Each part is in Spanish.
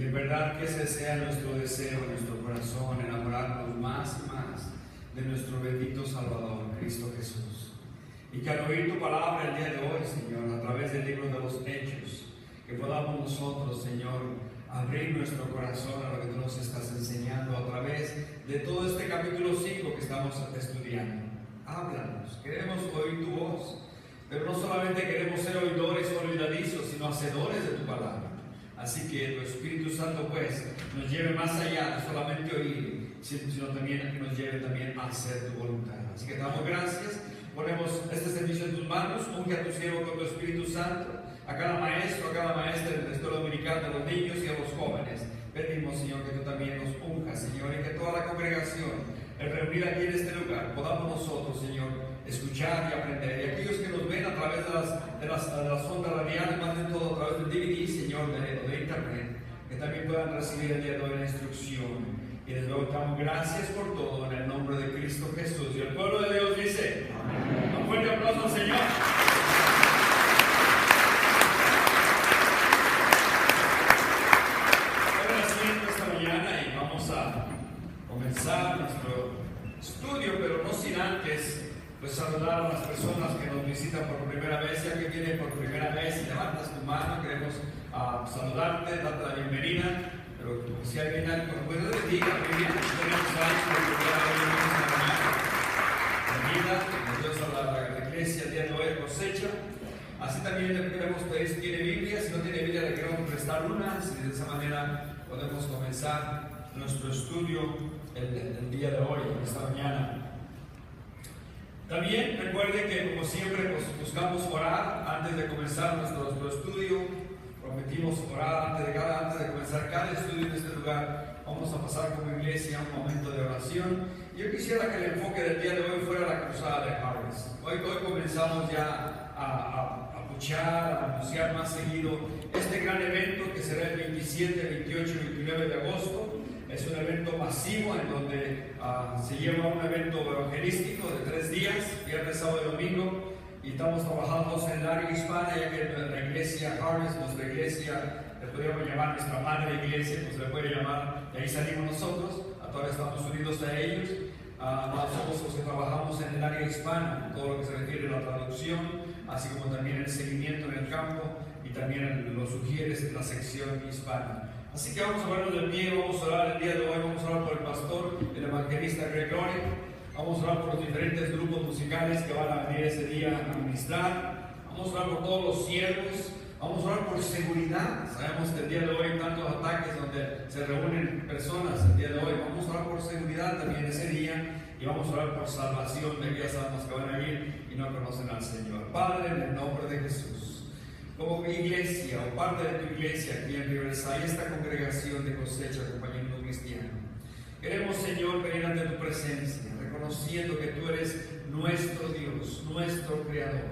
Y en verdad que ese sea nuestro deseo, nuestro corazón, enamorarnos más y más de nuestro bendito Salvador, Cristo Jesús. Y que al oír tu palabra el día de hoy, Señor, a través del libro de los Hechos, que podamos nosotros, Señor, abrir nuestro corazón a lo que tú nos estás enseñando a través de todo este capítulo 5 que estamos estudiando. Háblanos, queremos oír tu voz, pero no solamente queremos ser oidores olvidadizos, sino hacedores de tu palabra. Así que tu Espíritu Santo, pues, nos lleve más allá de solamente oír, sino también que nos lleve también a hacer tu voluntad. Así que te damos gracias, ponemos este servicio en tus manos, unge a tu siervo con tu Espíritu Santo, a cada maestro, a cada maestra de la escuela dominical, a los niños y a los jóvenes. Pedimos, Señor, que tú también nos unjas, Señor, y que toda la congregación, el reunir aquí en este lugar, podamos nosotros, Señor, escuchar y aprender. Y aquellos que nos ven a través de las ondas radiales, más de todo a través del DVD, Señor, de internet, que también puedan recibir el día de hoy la instrucción. Y les doy gracias por todo en el nombre de Cristo Jesús. Y el pueblo de Dios dice: amén. Un fuerte aplauso al Señor. Comenzar nuestro estudio, pero no sin antes pues saludar a las personas que nos visitan por primera vez. Ya que vienen por primera vez y levantas tu mano, queremos saludarte, darte la bienvenida. Pero si alguien pues les diga, tenemos años por primera vez bienvenida a la iglesia el día de hoy, cosecha. Así también le queremos pedir si tiene Biblia. Si no tiene Biblia, le queremos prestar una. Si de esa manera podemos comenzar nuestro estudio el día de hoy, esta mañana. También recuerden que, como siempre, pues, buscamos orar antes de comenzar nuestro estudio. Prometimos orar antes de comenzar cada estudio en este lugar. Vamos a pasar como iglesia un momento de oración. Yo quisiera que el enfoque del día de hoy fuera la cruzada de Harvest. Hoy comenzamos ya a anunciar más seguido este gran evento que será el 27, 28 y 29 de agosto. Es un evento masivo en donde se lleva un evento evangelístico de 3 días, viernes, sábado y domingo, y estamos trabajando en el área hispana, ya que la iglesia Harvest, nuestra iglesia, le podríamos llamar nuestra madre iglesia, pues le puede llamar, de ahí salimos nosotros, todavía estamos unidos a ellos. Nosotros los que trabajamos en el área hispana, todo lo que se refiere a la traducción, así como también el seguimiento en el campo, y también los sugieres en la sección hispana. Así que vamos a ponernos de pie, vamos a orar el día de hoy, vamos a orar por el pastor, el evangelista Greg Glory, vamos a orar por los diferentes grupos musicales que van a venir ese día a ministrar, vamos a orar por todos los siervos, vamos a orar por seguridad. Sabemos que el día de hoy hay tantos ataques donde se reúnen personas el día de hoy, vamos a orar por seguridad también ese día, y vamos a orar por salvación de aquellas almas que van a ir y no conocen al Señor. Padre, en el nombre de Jesús, como iglesia o parte de tu iglesia aquí en Riverside, esta congregación de Cosecha, compañero cristiano, queremos, Señor, venir ante tu presencia, reconociendo que tú eres nuestro Dios, nuestro Creador,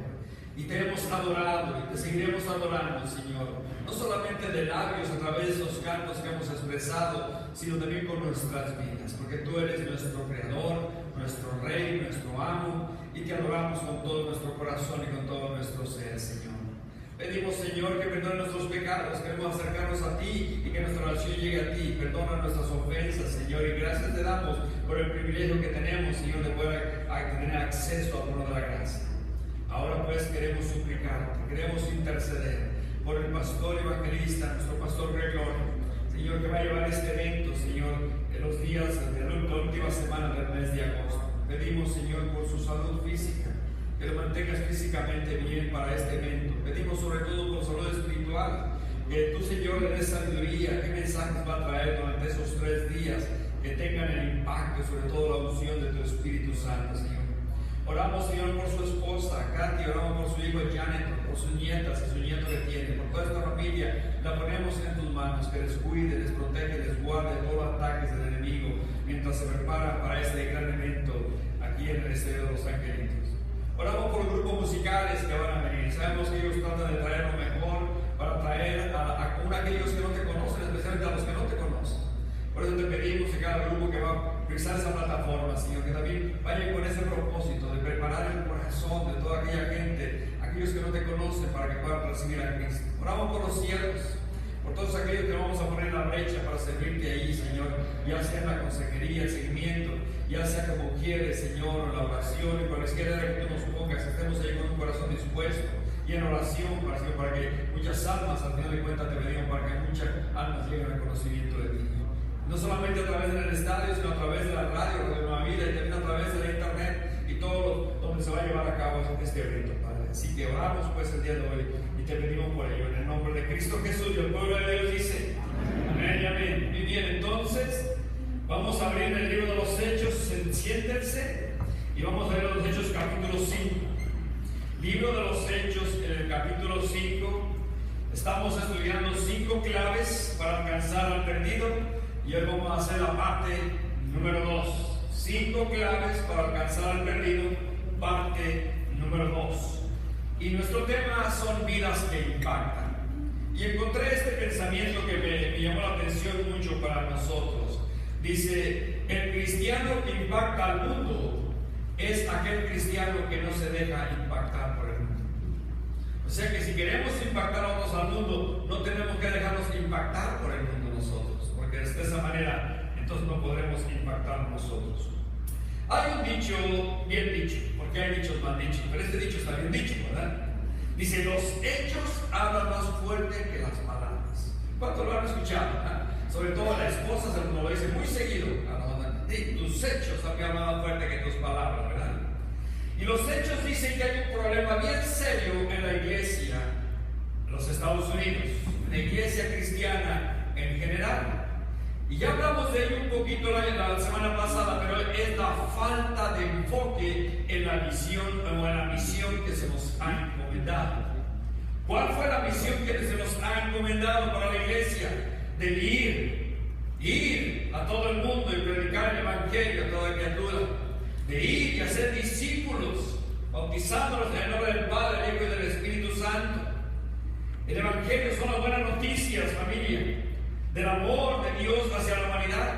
y te hemos adorado y te seguiremos adorando, Señor, no solamente de labios a través de esos cantos que hemos expresado, sino también con nuestras vidas, porque tú eres nuestro Creador, nuestro Rey, nuestro Amo, y te adoramos con todo nuestro corazón y con todo nuestro ser, Señor. Pedimos, Señor, que perdone nuestros pecados, queremos acercarnos a ti y que nuestra oración llegue a ti. Perdona nuestras ofensas, Señor, y gracias te damos por el privilegio que tenemos, Señor, de poder tener acceso al trono de la gracia. Ahora pues queremos suplicarte, queremos interceder por el pastor evangelista, nuestro pastor Greg Glory, Señor, que va a llevar este evento, Señor, en los días de la última semana del mes de agosto. Pedimos, Señor, por su salud física, que lo mantengas físicamente bien para este evento. Pedimos sobre todo por salud espiritual, que tú, Señor, le des sabiduría, qué mensajes va a traer durante esos 3 días, que tengan el impacto, sobre todo la unción de tu Espíritu Santo, Señor. Oramos, Señor, por su esposa, Katy, oramos por su hijo Janet, por sus nietas y su nieto que tiene, por toda esta familia, la ponemos en tus manos, que les cuide, les protege, les guarde de todos los ataques del enemigo, mientras se preparan para este gran evento aquí en el Estadio de los Angelitos. Oramos por los grupos musicales que van a venir. Sabemos que ellos tratan de traer lo mejor para traer a aquellos que no te conocen, especialmente a los que no te conocen. Por eso te pedimos que cada grupo que va a utilizar esa plataforma, Señor, que también vayan con ese propósito de preparar el corazón de toda aquella gente, aquellos que no te conocen, para que puedan recibir a Cristo. Oramos por los siervos, por todos aquellos que vamos a poner en la brecha ya sea en la consejería, el seguimiento, ya sea como quieres, Señor, la oración y cualquier área que tú nos pongas, estemos ahí con un corazón dispuesto y en oración, Señor, para que muchas almas al final de cuentas te bendigan, para que muchas almas lleguen al conocimiento de ti. No solamente a través del estadio, sino a través de la radio, de Nueva Vida, y también a través de la internet y todo donde se va a llevar a cabo este evento, Padre. Así que oramos pues el día de hoy y te pedimos por ello, en el nombre de Cristo Jesús. Y el pueblo de Dios dice amén y amén. Muy bien, entonces vamos a abrir el libro de los Hechos, siéntense, y vamos a ver los Hechos capítulo 5. Libro de los Hechos, en el capítulo 5, estamos estudiando 5 claves para alcanzar al perdido, y hoy vamos a hacer la parte número 2. 5 claves para alcanzar al perdido, parte número 2. Y nuestro tema son vidas que impactan. Y encontré este pensamiento que me llamó la atención mucho para nosotros. Dice, el cristiano que impacta al mundo es aquel cristiano que no se deja impactar por el mundo. O sea que si queremos impactar a otros al mundo, no tenemos que dejarnos impactar por el mundo nosotros, porque de esa manera entonces no podremos impactar nosotros. Hay un dicho, bien dicho, porque hay dichos mal dichos, pero este dicho está bien dicho, ¿verdad? Dice, los hechos hablan más fuerte que las palabras. ¿Cuántos lo han escuchado? Sobre todo la esposa se lo dice muy seguido. Tus hechos hablan más fuerte que tus palabras, ¿verdad? Y los hechos dicen que hay un problema bien serio en la iglesia en los Estados Unidos, en la iglesia cristiana en general. Y ya hablamos de ello un poquito la semana pasada, pero es la falta de enfoque en la misión o en la misión que se nos ha encomendado. ¿Cuál fue la misión que se nos ha encomendado para la iglesia? De ir a todo el mundo y predicar el evangelio a toda criatura, de ir y hacer discípulos, bautizándolos en el nombre del Padre, del Hijo y del Espíritu Santo. El evangelio son las buenas noticias, familia, del amor de Dios hacia la humanidad.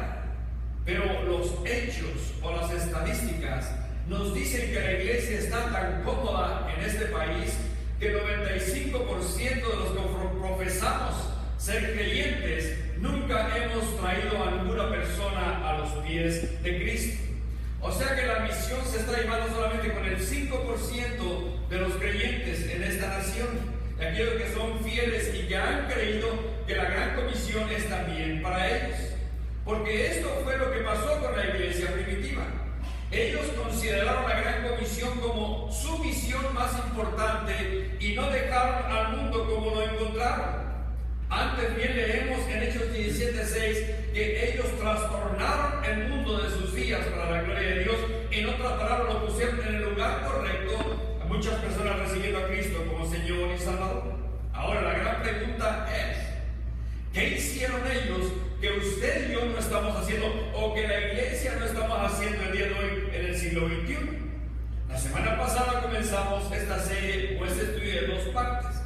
Pero los hechos o las estadísticas nos dicen que la iglesia está tan cómoda en este país que el 95% de los que profesamos ser creyentes nunca hemos traído a ninguna persona a los pies de Cristo. O sea que la misión se está llevando solamente con el 5% de los creyentes en esta nación, de aquellos que son fieles y que han creído que la gran comisión es también para ellos. Porque esto fue lo que pasó con la iglesia primitiva. Ellos consideraron la gran comisión como su misión más importante y no dejaron al mundo como lo encontraron. Antes bien leemos en Hechos 17:6 que ellos trastornaron el mundo de sus días para la gloria de Dios. En otras palabras, lo pusieron en el lugar correcto, a muchas personas recibiendo a Cristo como Señor y Salvador. Ahora la gran pregunta es, ¿qué hicieron ellos que usted y yo no estamos haciendo, o que la iglesia no estamos haciendo el día de hoy en el siglo XXI? La semana pasada comenzamos esta serie o este estudio de 2 partes.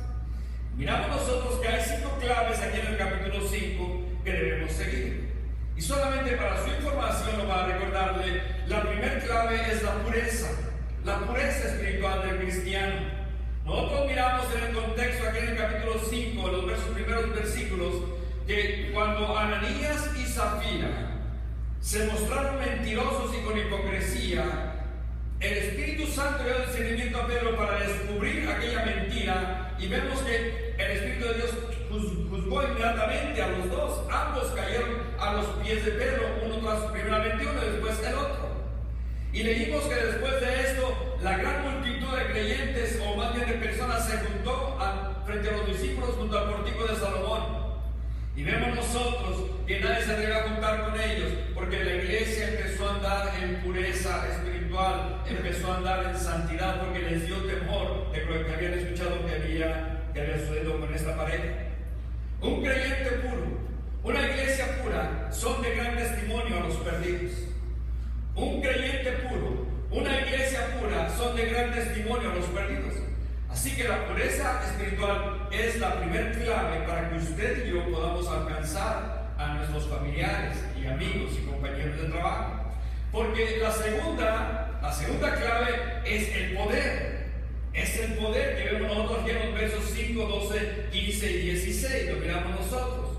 Miramos nosotros que hay 5 claves aquí en el capítulo 5 que debemos seguir. Y solamente para su información o para recordarle, la primera clave es la pureza espiritual del cristiano. Nosotros miramos en el contexto aquí en el capítulo 5, los primeros versículos, que cuando Ananías y Zafira se mostraron mentirosos y con hipocresía, el Espíritu Santo dio discernimiento a Pedro para descubrir aquella mentira, y vemos que el Espíritu de Dios juzgó inmediatamente a los dos. Ambos cayeron a los pies de Pedro, uno primeramente uno y después el otro. Y leímos que después de esto, la gran multitud de creyentes, o más bien de personas, se juntó frente a los discípulos junto al pórtico de Salomón. Y vemos nosotros que nadie se atreve a juntar con ellos, porque la iglesia empezó a andar en pureza espiritual, empezó a andar en santidad, porque les dio temor de lo que habían escuchado que había sucedido con esta pareja. Un creyente puro, una iglesia pura, son de gran testimonio a los perdidos. Un creyente puro, una iglesia pura, son de gran testimonio a los perdidos. Así que la pureza espiritual es la primera clave para que usted y yo podamos alcanzar a nuestros familiares y amigos y compañeros de trabajo. Porque la segunda clave es el poder. Es el poder que vemos nosotros aquí en los versos 5, 12, 15 y 16. Lo miramos nosotros.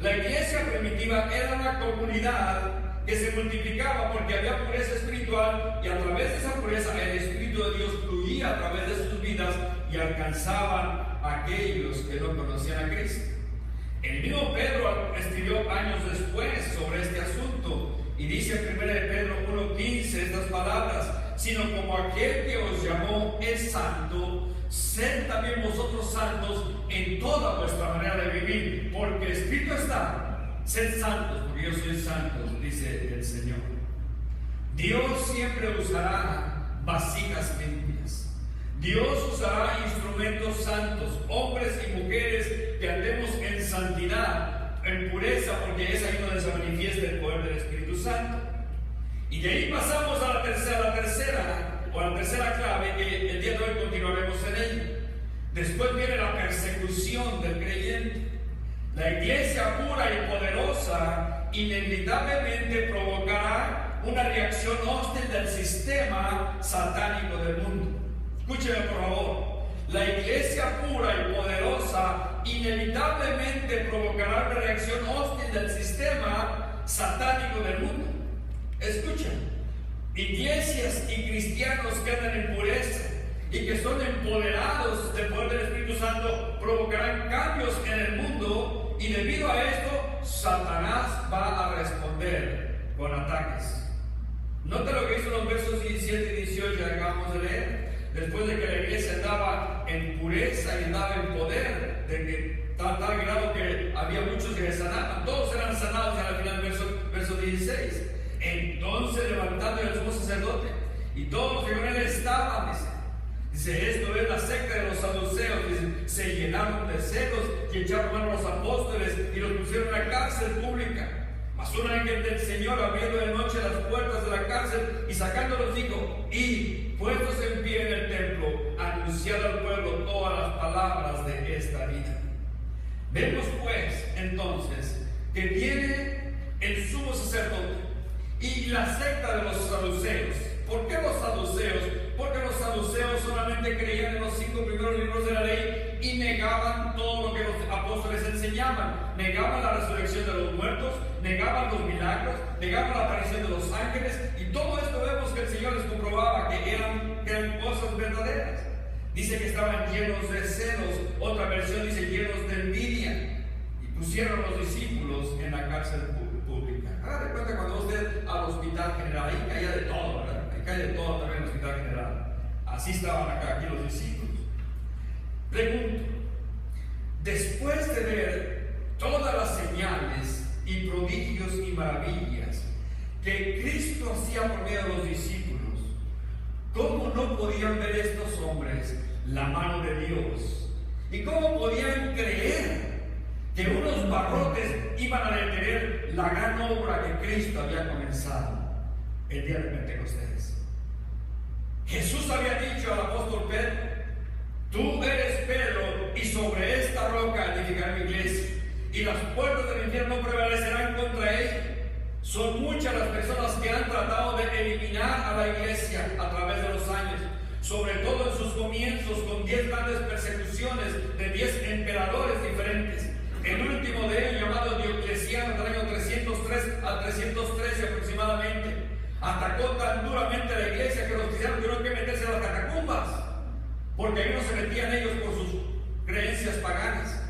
La iglesia primitiva era una comunidad que se multiplicaba porque había pureza espiritual, y a través de esa pureza el Espíritu de Dios fluía a través de sus vidas y alcanzaban a aquellos que no conocían a Cristo. El mismo Pedro escribió años después sobre este asunto y dice en 1 Pedro 1:15 estas palabras: sino como aquel que os llamó es santo, sed también vosotros santos en toda vuestra manera de vivir, porque escrito está: sed santos, porque yo soy santo, dice el Señor. Dios siempre usará vasijas limpias. Dios usará instrumentos santos, hombres y mujeres que andemos en santidad, en pureza, porque es ahí donde se manifiesta el poder del Espíritu Santo. Y de ahí pasamos a la tercera clave, que el día de hoy continuaremos en ella. Después viene la persecución del creyente. La iglesia pura y poderosa inevitablemente provocará una reacción hostil del sistema satánico del mundo. Escúcheme por favor. La iglesia pura y poderosa inevitablemente provocará una reacción hostil del sistema satánico del mundo. Escuchen, iglesias y cristianos que andan en pureza y que son empoderados del poder del Espíritu Santo provocarán cambios en el mundo, y debido a esto Satanás va a responder con ataques. Nota lo que hizo en los versos 17 y 18 que acabamos de leer. Después de que la iglesia andaba en pureza y andaba en poder, de que tal grado que había muchos que se sanaban, todos eran sanados al final del verso 16. Entonces levantando el sumo sacerdote y todos los que con él estaban, dice, esto es la secta de los saduceos, dice, se llenaron de celos y echaron mano a los apóstoles y los pusieron en la cárcel pública. Mas un ángel del Señor, abriendo de noche las puertas de la cárcel y sacándolos, dijo: y puestos en pie en el templo, anunciad al pueblo todas las palabras de esta vida. Vemos pues entonces que viene el sumo sacerdote y la secta de los saduceos. ¿Por qué los saduceos? Porque los saduceos solamente creían en los 5 primeros libros de la ley y negaban todo lo que los apóstoles enseñaban. Negaban la resurrección de los muertos, negaban los milagros, negaban la aparición de los ángeles, y todo esto vemos que el Señor les comprobaba que eran cosas verdaderas. Dice que estaban llenos de celos, otra versión dice llenos de envidia, y pusieron a los discípulos en la cárcel pública. Haga de cuenta cuando usted al hospital general, ahí caía de todo, ¿verdad? Ahí caía de todo también en el hospital general. Así estaban aquí los discípulos. Pregunto, después de ver todas las señales y prodigios y maravillas que Cristo hacía por medio de los discípulos, ¿cómo no podían ver estos hombres la mano de Dios? ¿Y cómo podían creer que unos barrotes iban a detener la gran obra que Cristo había comenzado el día de Pentecostés? Jesús había dicho al apóstol Pedro: tú eres Pedro, y sobre esta roca edificaré mi iglesia, y las puertas del infierno no prevalecerán contra ella. Son muchas las personas que han tratado de eliminar a la iglesia a través de los años, sobre todo en sus comienzos, con 10 grandes persecuciones de 10 emperadores diferentes. El último de ellos, llamado Diocleciano, del año 303 al 313 aproximadamente, atacó tan duramente a la iglesia que los cristianos tuvieron que meterse a las catacumbas, porque ahí no se metían ellos por sus creencias paganas.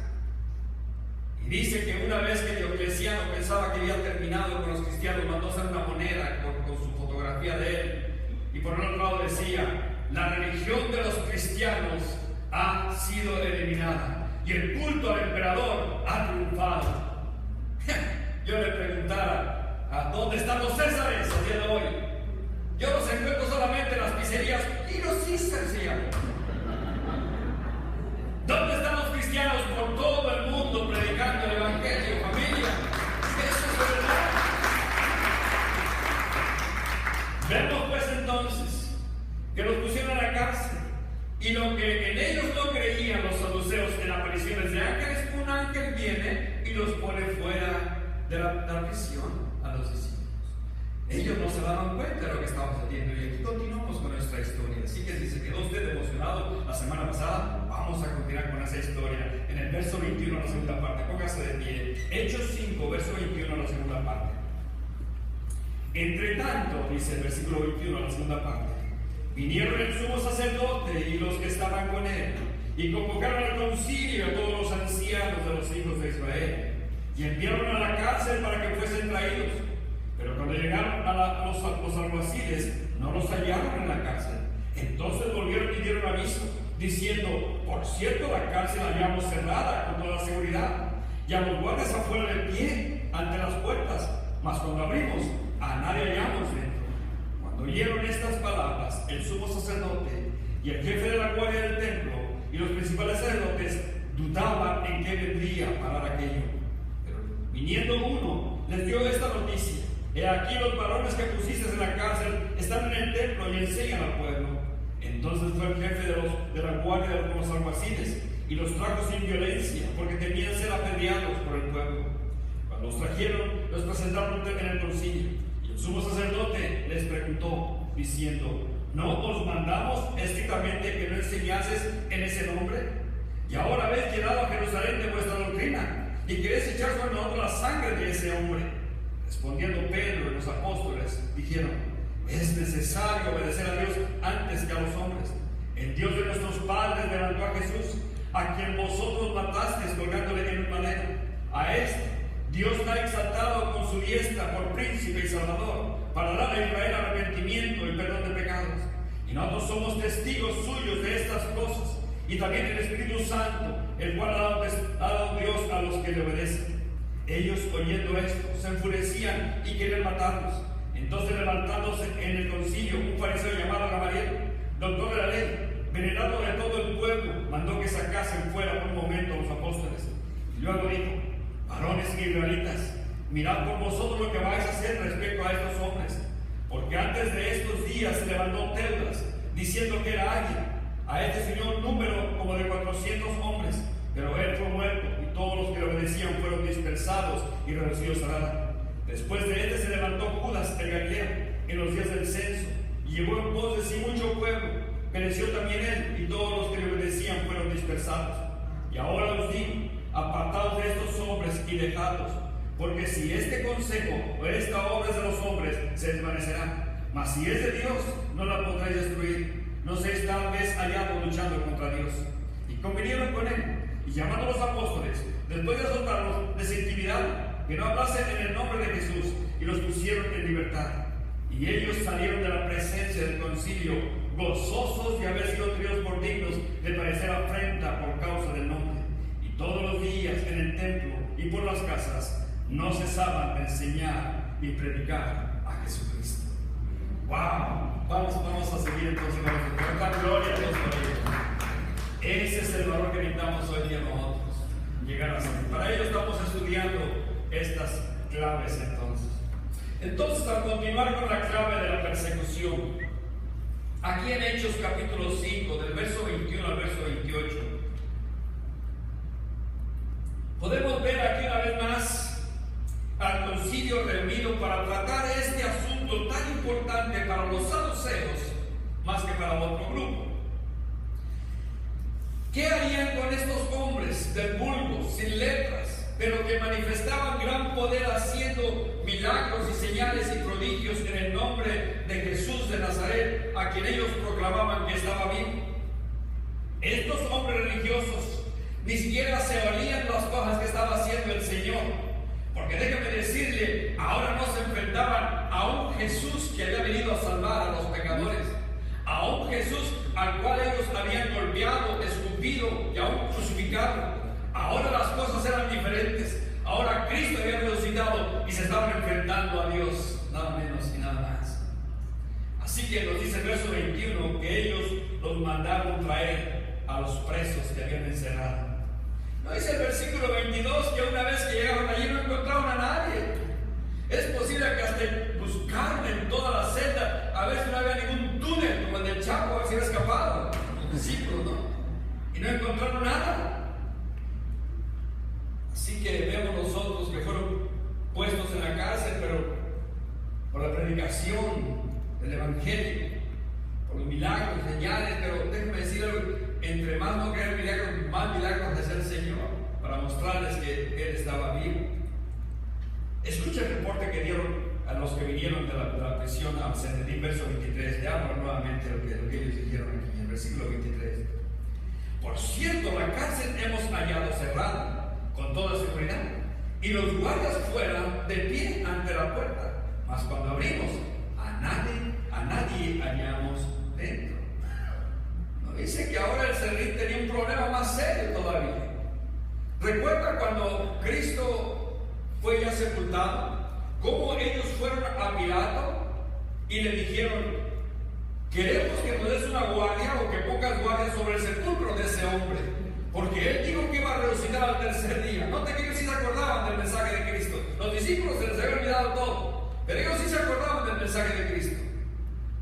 Y dice que una vez que Diocleciano pensaba que había terminado con los cristianos, mandó hacer una moneda con su fotografía de él, y por otro lado decía: la religión de los cristianos ha sido eliminada y el culto al emperador ha triunfado. Yo le preguntara: ¿a dónde están los Césares el día de hoy? Yo los encuentro solamente en las pizzerías y los Césares se llaman. ¿Dónde están los cristianos por todo el mundo predicando el evangelio, familia? Eso es verdad. Vemos pues entonces que los pusieron en la cárcel, y lo que en ellos no creían los saduceos en apariciones de ángeles, un ángel viene y los pone fuera de la prisión a los discípulos. Ellos no se daban cuenta de lo que estaba sucediendo. Y aquí continuamos con nuestra historia. Así que si se quedó usted emocionado la semana pasada, vamos a continuar con esa historia. En el verso 21, la segunda parte, póngase de pie. Hechos 5, verso 21, la segunda parte. Entre tanto, dice el versículo 21, la segunda parte, vinieron el sumo sacerdote y los que estaban con él, y convocaron al concilio a todos los ancianos de los hijos de Israel, y enviaron a la cárcel para que fuesen traídos. Pero cuando llegaron a los alguaciles, no los hallaron en la cárcel. Entonces volvieron y dieron aviso, diciendo: por cierto, la cárcel la hallamos cerrada con toda seguridad, y a los guardias afuera de pie ante las puertas, mas cuando abrimos, a nadie hallamos dentro. Cuando oyeron estas palabras, el sumo sacerdote y el jefe de la guardia del templo y los principales sacerdotes dudaban en qué vendría a parar aquello. Pero viniendo uno, les dio esta noticia: he aquí los varones que pusiste en la cárcel están en el templo y enseñan al pueblo. Entonces fue el jefe de la guardia de los alguaciles y los trajo sin violencia, porque temían ser apedreados por el pueblo. Cuando los trajeron, los presentaron en el concilio. Y el sumo sacerdote les preguntó, diciendo: ¿no os mandamos estrictamente que no enseñases en ese nombre? Y ahora habéis llenado a Jerusalén de vuestra doctrina, y queréis echar sobre nosotros la sangre de ese hombre. Respondiendo Pedro y los apóstoles, dijeron: es necesario obedecer a Dios antes que a los hombres. El Dios de nuestros padres levantó a Jesús, a quien vosotros matasteis colgándole en un madero. A este Dios la ha exaltado con su diestra por príncipe y salvador, para dar a Israel arrepentimiento y perdón de pecados. Y nosotros somos testigos suyos de estas cosas, y también el Espíritu Santo, el cual ha dado Dios a los que le obedecen. Ellos, oyendo esto, se enfurecían y querían matarlos. Entonces, levantándose en el concilio, un fariseo llamado Gamaliel, doctor de la ley, venerado de todo el pueblo, mandó que sacasen fuera por un momento a los apóstoles. Y luego dijo: varones israelitas, mirad por vosotros lo que vais a hacer respecto a estos hombres, porque antes de estos días se levantó Teudas, diciendo que era alguien. A este señor número como de 400 hombres, pero él fue muerto, y todos los que le obedecían fueron dispersados y reducidos a nada. Después de este se levantó Judas el Galileo en los días del censo, y llevó en pos de sí mucho pueblo. Pereció también él, y todos los que le obedecían fueron dispersados. Y ahora os digo: apartaos de estos hombres y dejadlos, porque si este consejo o esta obra es de los hombres, se desvanecerá. Mas si es de Dios, no la podréis destruir. No seáis tal vez hallados luchando contra Dios. Y convinieron con él, y llamando a los apóstoles, después de azotarlos, les intimidaron que no hablasen en el nombre de Jesús, y los pusieron en libertad. Y ellos salieron de la presencia del concilio, gozosos de haber sido tenidos por dignos de padecer afrenta por causa del nombre. Y todos los días en el templo y por las casas no cesaban de enseñar y predicar a Jesucristo. ¡Wow! Vamos a seguir entonces con nuestra gloria a Dios por ello. Ese es el valor que necesitamos hoy día nosotros, llegar a ser. Para ello estamos estudiando estas claves entonces. Entonces, al continuar con la clave de la persecución, aquí en Hechos capítulo 5, del verso 21 al verso 28, podemos ver aquí una vez más al concilio reunido para tratar este asunto tan importante para los saduceos más que para otro grupo. ¿Qué harían con estos hombres del vulgo, sin letras, pero que manifestaban gran poder haciendo milagros y señales y prodigios en el nombre de Jesús de Nazaret, a quien ellos proclamaban que estaba vivo? Estos hombres religiosos ni siquiera se olían las cosas que estaba haciendo el Señor, porque déjame decirle, ahora no se enfrentaban a un Jesús que había venido a salvar a los pecadores, a un Jesús al cual ellos habían golpeado, escupido y aún crucificado. Ahora las cosas eran diferentes. Ahora Cristo había resucitado y se estaban enfrentando a Dios, nada menos y nada más. Así que nos dice el verso 21 que ellos los mandaron traer a los presos que habían encerrado. No dice el versículo 22 que una vez que llegaron allí no encontraron a nadie. Es posible que hasta buscaron en toda la celda a ver si no había ningún túnel como el del Chapo, a ver si había escapado los discípulos, ¿no? Y no encontraron nada. Así que vemos nosotros que fueron puestos en la cárcel, pero por la predicación predicación del Evangelio, por los milagros, señales, pero déjenme decir algo, entre más no creer milagros, más milagros hacía el Señor para mostrarles que Él estaba vivo. Escucha el reporte que dieron a los que vinieron de la prisión a Sanedrín, verso 23. Leamos nuevamente lo que ellos dijeron aquí en el versículo 23. Por cierto, la cárcel hemos hallado cerrada con toda seguridad, y los guardias fuera de pie ante la puerta, mas cuando abrimos, a nadie hallamos dentro. Nos dice que ahora el Sanedrín tenía un problema más serio todavía. ¿Recuerda cuando Cristo fue ya sepultado? ¿Cómo ellos fueron a Pilato y le dijeron: queremos que nos des una guardia o que pongas guardia sobre el sepulcro de ese hombre, porque él dijo que iba a resucitar al tercer día? No te que sí se acordaban del mensaje de Cristo. Los discípulos se les había olvidado todo, pero ellos sí se acordaban del mensaje de Cristo.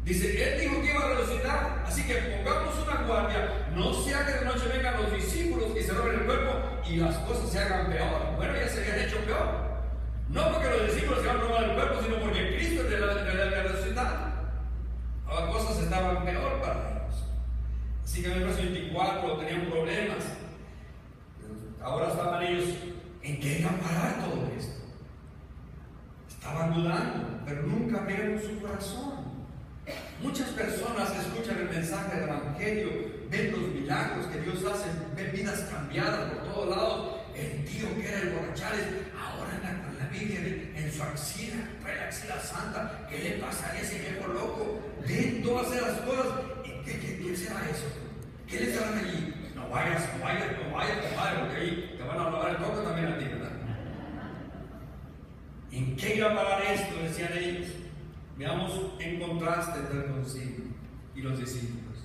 Dice, él dijo que iba a resucitar, así que pongamos una guardia, no sea que de noche vengan los discípulos y se roben el cuerpo y las cosas se hagan peor. Bueno, ya se habían hecho peor. No porque los discípulos se habían robado el cuerpo, sino porque Cristo le había resucitado. Las cosas estaban peor para ellos. Así que en el verso 24 tenían problemas. Ahora estaban ellos, ¿en qué iba a parar todo esto? Estaban dudando, pero nunca abrieron su corazón. Muchas personas escuchan el mensaje del Evangelio, ven los milagros que Dios hace, ven vidas cambiadas por todos lados. El tío que era el borrachales, ahora en la Biblia, en su axila, trae la axila santa. ¿Qué le pasaría a ese viejo loco? Ven todas esas cosas. ¿Y qué será eso? ¿Qué les harán allí? No vayas, compadre, porque ahí te van a robar el coco también a ti, ¿verdad? ¿En qué iba a parar esto? Decían ellos. Veamos en contraste entre el concilio y los discípulos.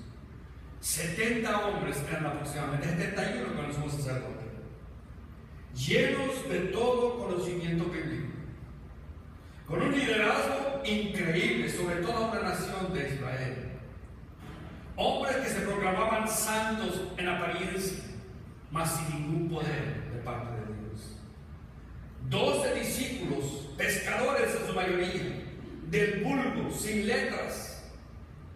70 hombres eran aproximadamente, 71 con los sumos sacerdotes, llenos de todo conocimiento bíblico, con un liderazgo increíble sobre toda una nación de Israel. Hombres que se proclamaban santos en apariencia, mas sin ningún poder de parte de Dios. 12 discípulos, pescadores en su mayoría, del vulgo, sin letras.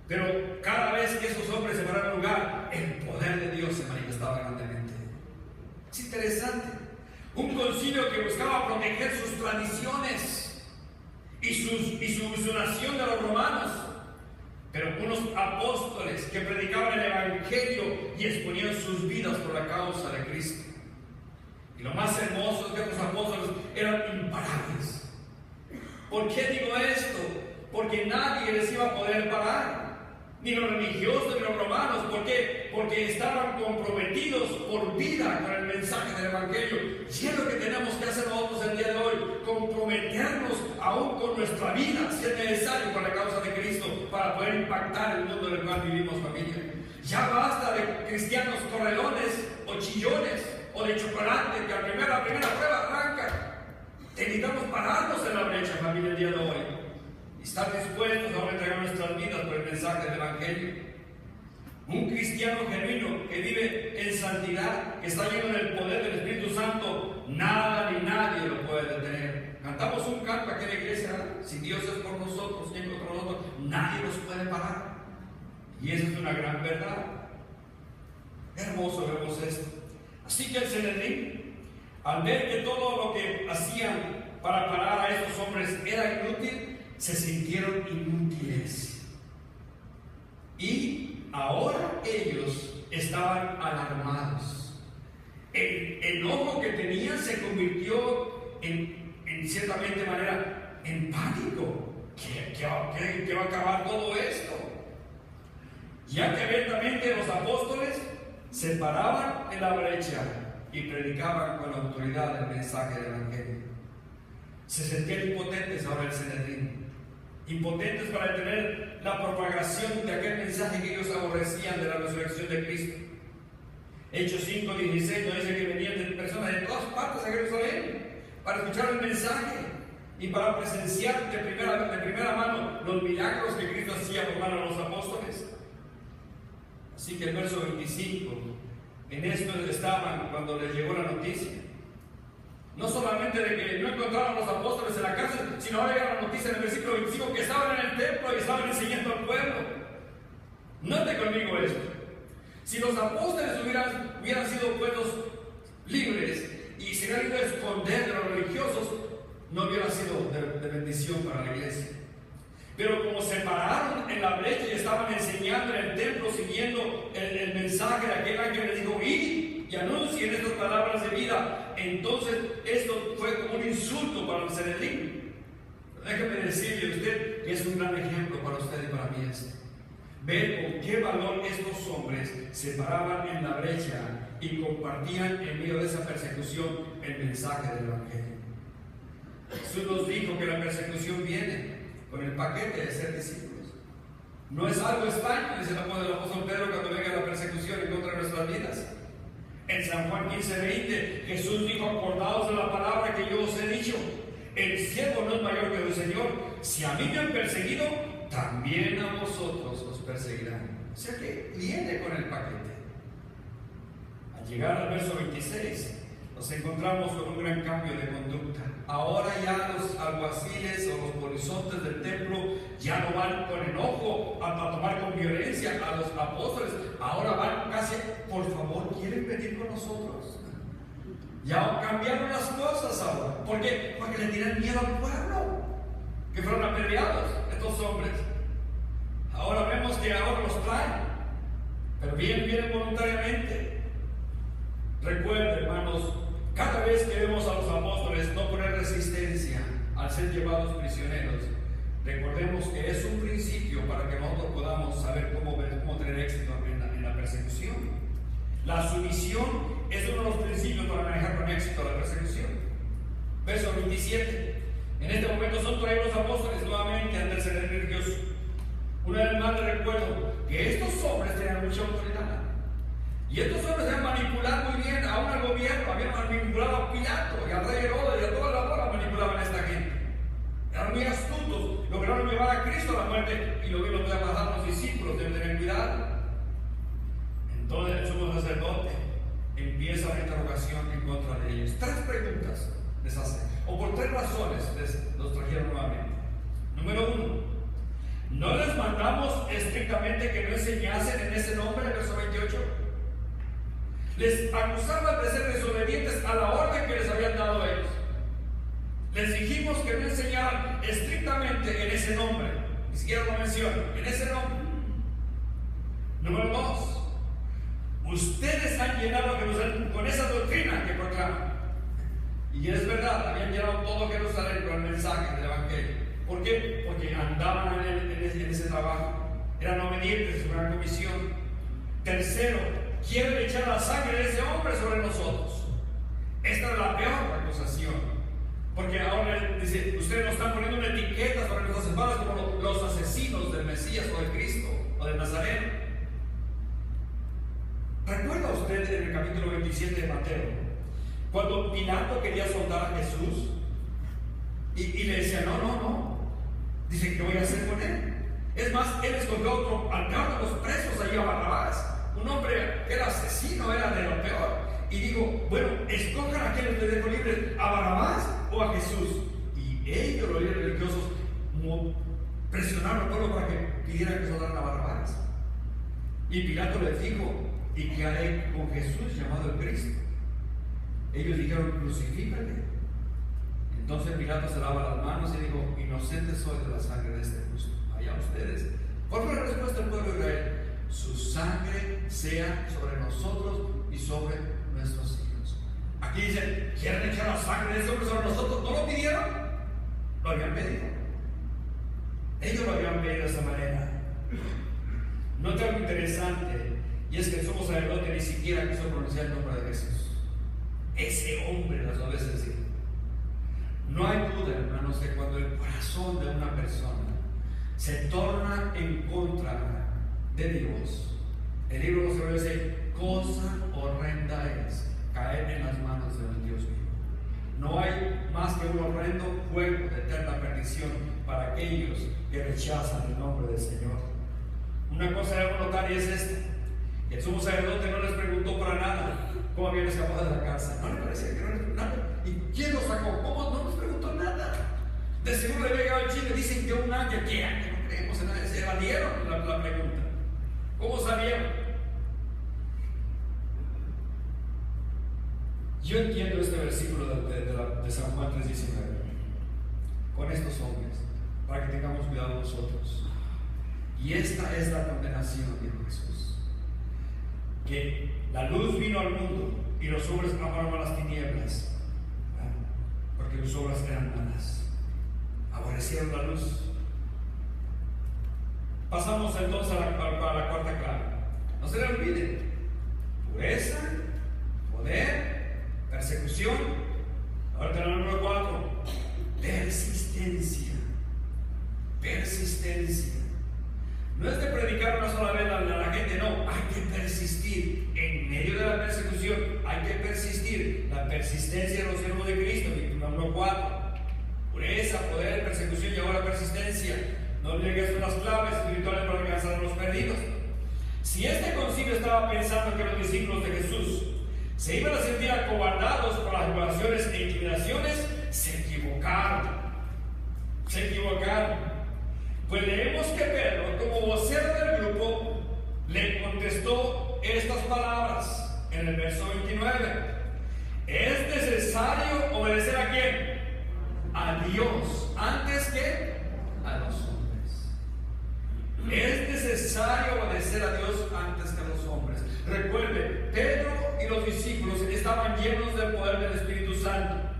Pero cada vez que esos hombres se fueron al lugar, el poder de Dios se manifestaba grandemente. Es interesante. Un concilio que buscaba proteger sus tradiciones y su nación de los romanos. Pero unos apóstoles que predicaban el Evangelio y exponían sus vidas por la causa de Cristo. Y lo más hermoso es que los apóstoles eran imparables. ¿Por qué digo esto? Porque nadie les iba a poder parar, ni los religiosos ni los romanos. ¿Por qué? Porque estaban comprometidos por vida con el mensaje del Evangelio. Y es lo que tenemos que hacer nosotros el día de hoy, comprometernos aún con nuestra vida, si es necesario, con la causa de Cristo, para poder impactar el mundo en el cual vivimos, familia. Ya basta de cristianos correlones o chillones o de chocolate que a la primera prueba arrancan. Necesitamos pararnos en la brecha, familia, el día de hoy, y estar dispuestos a entregar nuestras vidas por el mensaje del Evangelio. Un cristiano genuino que vive en santidad, que está lleno del poder del Espíritu Santo, nada ni nadie lo puede detener. Cantamos un canto aquí en la iglesia: si Dios es por nosotros, ¿quién contra nosotros? Nadie nos puede parar. Y esa es una gran verdad. Hermoso vemos esto. Así que el Sanedrín, al ver que todo lo que hacían para parar a estos hombres era inútil, se sintieron inútiles. Y ahora ellos estaban alarmados. El enojo que tenían se convirtió en ciertamente manera en pánico. ¿Qué va a acabar todo esto? Ya que abiertamente los apóstoles se paraban en la brecha y predicaban con la autoridad del mensaje del Evangelio. Se sentían impotentes ahora el Sanedrín, impotentes para detener la propagación de aquel mensaje que ellos aborrecían de la resurrección de Cristo. Hechos 5:16 nos dice que venían de personas de todas partes a Jerusalén para escuchar el mensaje y para presenciar de primera mano los milagros que Cristo hacía por mano de los apóstoles. Así que el verso 25, en esto estaban cuando les llegó la noticia. No solamente de que no encontraban a los apóstoles en la cárcel, sino ahora llega la noticia en el versículo 25 que estaban en el templo y estaban enseñando al pueblo. Note conmigo esto. Si los apóstoles hubieran sido pueblos libres y se hubieran ido a esconder de los religiosos, no hubiera sido de bendición para la iglesia. Pero como se pararon en la brecha y estaban enseñando en el templo, siguiendo el mensaje de aquel ángel que les dijo: id y anuncien estas palabras de vida, entonces esto fue como un insulto para el Sanedrín. Déjeme decirle a usted que es un gran ejemplo para usted y para mí ver con qué valor estos hombres se paraban en la brecha y compartían en medio de esa persecución el mensaje del Evangelio. Jesús nos dijo que la persecución viene con el paquete de ser discípulos. No es algo extraño, dice el apóstol Pedro, cuando venga la persecución en contra de nuestras vidas. En San Juan 15:20, Jesús dijo: acordaos de la palabra que yo os he dicho, el siervo no es mayor que el Señor. Si a mí me han perseguido, también a vosotros os perseguirán. O sea que viene con el paquete. Al llegar al verso 26, nos encontramos con un gran cambio de conducta. Ahora ya los alguaciles o los polizontes del templo ya no van con enojo a tomar con violencia a los apóstoles. Ahora van casi: por favor, ¿quieren venir con nosotros? Ya cambiaron las cosas ahora. ¿Por qué? Porque le tienen miedo al pueblo, que fueron apedreados estos hombres. Ahora vemos que ahora los traen, pero vienen voluntariamente. Recuerden, hermanos, cada vez que vemos a los apóstoles no poner resistencia al ser llevados prisioneros, recordemos que es un principio para que nosotros podamos saber cómo tener éxito en la persecución. La sumisión es uno de los principios para manejar con éxito la persecución. Verso 27. En este momento son traídos los apóstoles nuevamente ante el Sanedrín religioso. Una vez más les recuerdo que estos hombres tenían mucha autoridad. Y estos hombres se han manipulado muy bien aún al gobierno, habían manipulado a Pilato y al rey Herodes y a toda la hora manipulaban a esta gente. Eran muy astutos, lograron llevar a Cristo a la muerte y lo vieron pasar los discípulos, deben tener cuidado. Entonces el sumo sacerdote empieza la interrogación en contra de ellos. 3 preguntas les hacen, o por 3 razones los trajeron nuevamente. Número 1, ¿no les mandamos estrictamente que no enseñasen en ese nombre? Verso 28. Les acusaban de ser desobedientes a la orden que les habían dado a ellos. Les dijimos que no enseñaran estrictamente en ese nombre, ni siquiera lo mencionan, en ese nombre. Número 2, ustedes han llenado Jerusalén con esa doctrina que proclaman. Y es verdad, habían llenado todo Jerusalén con el mensaje del Evangelio. ¿Por qué? Porque andaban en ese trabajo, eran obedientes a su gran comisión. Tercero, quieren echar la sangre de ese hombre sobre nosotros. Esta es la peor acusación, porque ahora dice: ustedes nos están poniendo una etiqueta sobre nuestras espaldas como los asesinos del Mesías o de Cristo o de Nazareno. ¿Recuerda usted en el capítulo 27 de Mateo, cuando Pilato quería soltar a Jesús y le decía: no, dice: ¿qué voy a hacer con él? Es más, él escogió a otro, al peor de los presos, allí a Barrabás, un hombre que era asesino, era de lo peor. Y digo: bueno, escojan a quienes les dejo libres, a Barrabás o a Jesús. Y ellos, los líderes religiosos, presionaron al pueblo para que pidieran que soltaran a Barrabás. Y Pilato les dijo: ¿y qué haré con Jesús llamado el Cristo? Ellos dijeron: crucifícale. Entonces Pilato se lava las manos y dijo: inocente soy de la sangre de este justo. Allá ustedes. ¿Cuál fue la respuesta del pueblo de Israel? Su sangre sea sobre nosotros y sobre nuestros hijos. Aquí dicen: ¿quieren echar la sangre de este hombre sobre nosotros? ¿No lo pidieron? Lo habían pedido. Ellos lo habían pedido de esa manera. Nota algo interesante, y es que el sumo sacerdote ni siquiera quiso pronunciar el nombre de Jesús. Ese hombre las veces decir. No hay duda, hermanos, que cuando el corazón de una persona se torna en contra de Dios, el libro de los Hebreos dice: cosa horrenda es caer en las manos de un Dios vivo. No hay más que un horrendo juego de eterna perdición para aquellos que rechazan el nombre del Señor. Una cosa debemos notar, y es esta: el sumo sacerdote no les preguntó para nada cómo habían escapado de la cárcel. No le parecía que no les preguntó nada. ¿Y quién los sacó? ¿Cómo? No les preguntó nada. De seguro le había llegado el chisme, dicen que un ángel, ¿qué ángel? No creemos en nada, se evadieron la pregunta. ¿Cómo sabieron? Yo entiendo este versículo de San Juan 3:19 con estos hombres, para que tengamos cuidado nosotros. Y esta es la condenación, dijo Jesús, que la luz vino al mundo y los hombres amaron a las tinieblas, porque sus obras eran malas, aborrecieron la luz. Pasamos entonces a la cuarta clave. No se le olvide: pureza, poder, persecución. Ahora tenemos el número 4: persistencia. Persistencia. No es de predicar una sola vez a la gente, no, hay que persistir. En medio de la persecución hay que persistir. La persistencia de los siervos de Cristo, número 4. Pureza, poder, persecución y ahora persistencia. No olviden que son las claves espirituales para alcanzar a los perdidos. Si este concilio estaba pensando que los discípulos de Jesús se iban a sentir acobardados por las violaciones e intimidaciones, se equivocaron. Se equivocaron. Pues leemos que Pedro, como vocero del grupo, le contestó estas palabras en el verso 29. ¿Es necesario obedecer a quién? A Dios, antes que a los hombres. Es necesario obedecer a Dios antes que a los hombres. Recuerde, Pedro y los discípulos estaban llenos del poder del Espíritu Santo.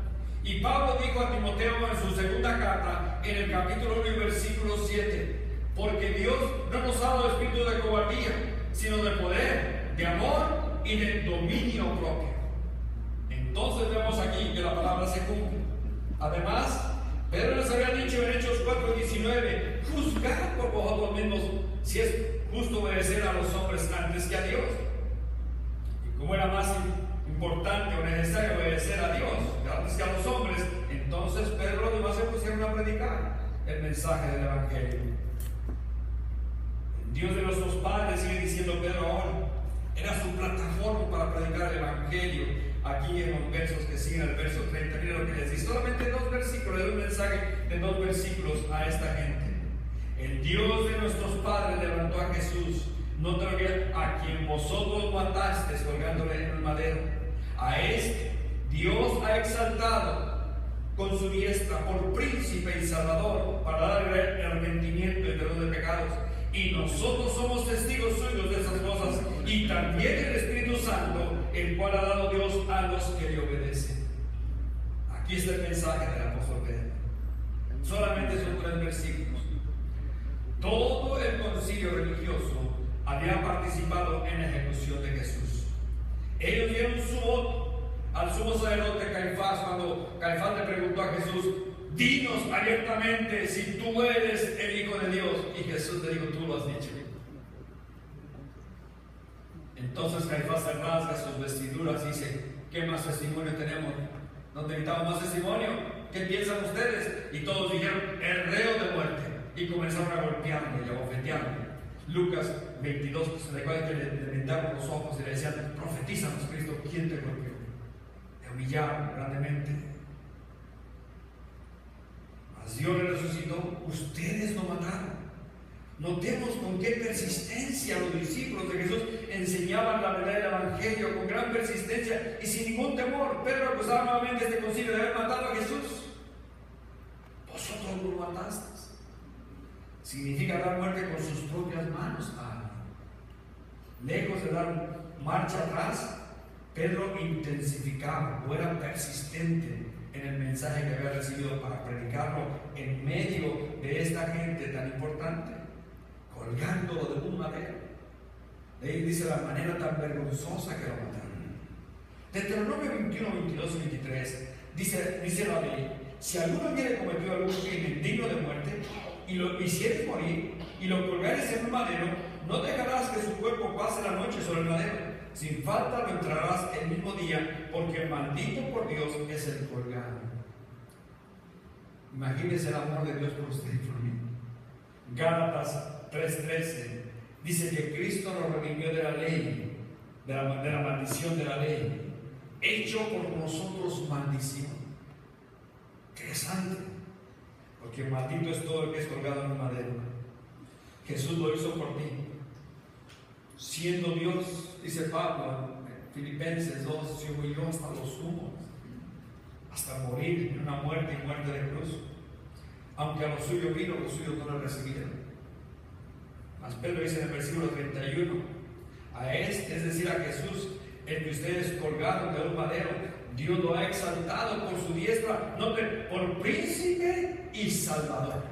Y Pablo dijo a Timoteo en su segunda carta, en el capítulo 1 y versículo 7, porque Dios no nos ha dado espíritu de cobardía, sino de poder, de amor y de dominio propio. Entonces vemos aquí que la palabra se cumple. Además, Pedro les había dicho en Hechos 4:19, juzgad por vosotros mismos si es justo obedecer a los hombres antes que a Dios. Y como era más importante o necesario obedecer a Dios antes que a los hombres, entonces Pedro y los demás se pusieron a predicar el mensaje del Evangelio. El Dios de nuestros padres, sigue diciendo Pedro ahora, era su plataforma para predicar el Evangelio. Aquí en los versos que siguen el verso 30, mira lo que les dice, solamente 2 versículos, le doy un mensaje de 2 versículos a esta gente. El Dios de nuestros padres levantó a Jesús, no te lo olvides, a quien vosotros matasteis colgándole en el madero. A este Dios ha exaltado con su diestra por príncipe y salvador, para darle arrepentimiento y perdón de pecados. Y nosotros somos testigos suyos de esas cosas, y también el Espíritu Santo, el cual ha dado Dios a los que le obedecen. Aquí está el mensaje del apóstol Pedro. Solamente son 3 versículos. Todo el concilio religioso había participado en la ejecución de Jesús. Ellos dieron su voto al sumo sacerdote Caifás cuando Caifás le preguntó a Jesús, dinos abiertamente si tú eres el Hijo de Dios. Y Jesús le dijo, tú lo has dicho. Entonces Caifás se rasga sus vestiduras y dice, ¿qué más testimonio tenemos? ¿No necesitamos más testimonio? ¿Qué piensan ustedes? Y todos dijeron, el reo de muerte. Y comenzaron a golpearlo y a bofetearlo. Lucas 22, se recuerda que le vendaron los ojos y le decían, profetízanos, Cristo, ¿quién te golpeó? Le humillaron grandemente. Mas Dios le resucitó, ustedes lo mataron. Notemos con qué persistencia los discípulos de Jesús enseñaban la verdad del Evangelio, con gran persistencia y sin ningún temor. Pedro acusaba nuevamente este concilio de haber matado a Jesús. Vosotros lo matasteis. Significa dar muerte con sus propias manos a alguien. Lejos de dar marcha atrás, Pedro intensificaba o era persistente en el mensaje que había recibido para predicarlo en medio de esta gente tan importante, colgándolo de un madero. Ahí dice la manera tan vergonzosa que lo mataron. Deuteronomio 21, 22 y 23 dice la ley, si alguno hubiere cometido algún crimen digno de muerte y lo hicieres morir y lo colgares en un madero, no dejarás que su cuerpo pase la noche sobre el madero. Sin falta lo entrarás el mismo día, porque maldito por Dios es el colgado. Imagínense el amor de Dios por usted y por mí. Gálatas 3:13 dice que Cristo nos redimió de la ley, de la maldición de la ley, hecho por nosotros maldición. Interesante, porque maldito es todo el que es colgado en un madero. Jesús lo hizo por ti. Siendo Dios, dice Pablo en Filipenses 2, se humilló hasta lo sumo, hasta morir en una muerte y muerte de cruz. Aunque a lo suyo vino, los suyos no lo recibieron. Mas Pedro dice en el versículo 31, a este, es decir, a Jesús, el que ustedes colgaron de un madero, Dios lo ha exaltado por su diestra, note, por príncipe y salvador.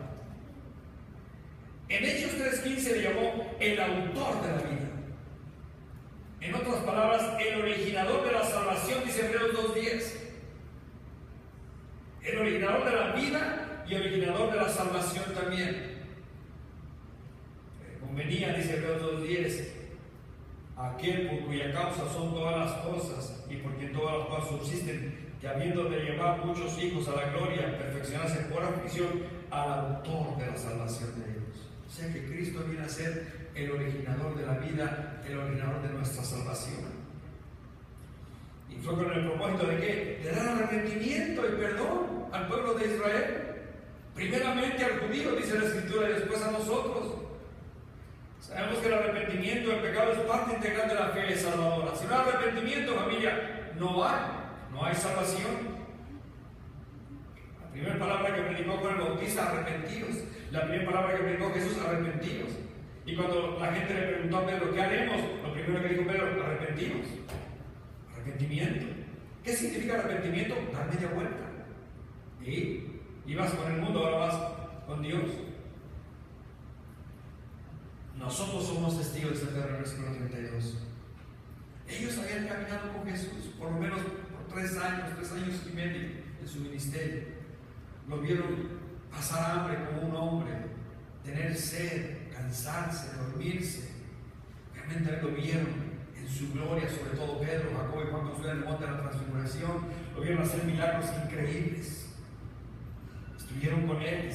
En Hechos 3:15 le llamó el autor de la vida. En otras palabras, el originador de la salvación, dice Hebreos 2:10. El originador de la vida y originador de la salvación también. Convenía, dice Hebreos 2:10, aquel por cuya causa son todas las cosas y por quien todas las cosas subsisten, que habiendo de llevar muchos hijos a la gloria, perfeccionarse por aflicción al autor de la salvación de ellos. O sea que Cristo viene a ser el originador de la vida, el originador de nuestra salvación. Y fue con el propósito de ¿qué? De dar arrepentimiento y perdón al pueblo de Israel. Primeramente al judío, dice la Escritura, y después a nosotros. Sabemos que el arrepentimiento del pecado es parte integral de la fe salvadora. Si no hay arrepentimiento, familia, no hay salvación. La primera palabra que predicó Juan el Bautista, arrepentidos. La primera palabra que predicó Jesús, arrepentidos. Y cuando la gente le preguntó a Pedro, ¿qué haremos? Lo primero que dijo Pedro, arrepentimos. Arrepentimiento. ¿Qué significa arrepentimiento? Dar media vuelta. Y ibas con el mundo, ahora vas con Dios. Nosotros somos testigos de este versículo 32. Ellos habían caminado con Jesús por lo menos por 3 años y medio en su ministerio. Lo vieron pasar hambre como un hombre, tener sed, cansarse, dormirse. Realmente lo vieron en su gloria, sobre todo Pedro, Jacobo y Juan, cuando subieron el monte de la transfiguración. Lo vieron hacer milagros increíbles. Estuvieron con él,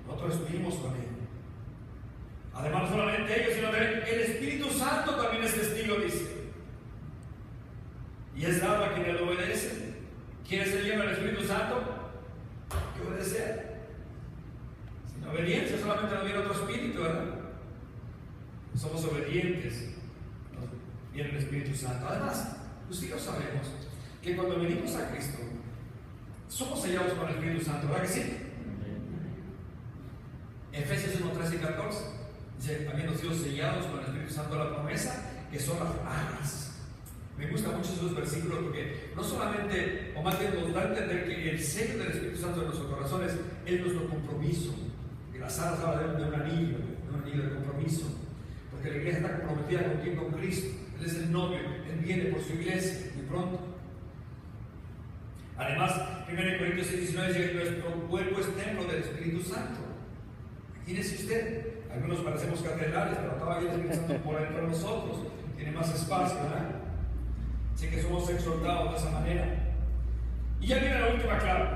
nosotros estuvimos con él. Además, no solamente ellos, sino también el Espíritu Santo también es testigo, dice. Y es dado a quien le obedece. ¿Quién se lleva el Espíritu Santo? Hay que obedecer. Sin obediencia solamente nos viene otro espíritu, ¿verdad? Somos obedientes, nos viene el Espíritu Santo. Además, usted y yo sabemos que cuando venimos a Cristo, somos sellados con el Espíritu Santo, ¿verdad que sí? Efesios 1, 13 y 14. Dice, habiendo sido sellados con el Espíritu Santo de la promesa, que son las arras. Me gustan mucho esos versículos porque no solamente, o más bien nos da a entender que el sello del Espíritu Santo en nuestros corazones es nuestro compromiso. Y las arras hablan de un anillo de compromiso. Porque la iglesia está comprometida con Cristo. Él es el novio, Él viene por su iglesia muy pronto. Además, 1 Corintios 6:19 dice que nuestro cuerpo es templo del Espíritu Santo. Imagínese usted. Algunos parecemos catedrales, pero estaba ahí el Espíritu Santo por dentro de nosotros. Tiene más espacio, ¿verdad? Así que somos exhortados de esa manera. Y ya viene la última clave.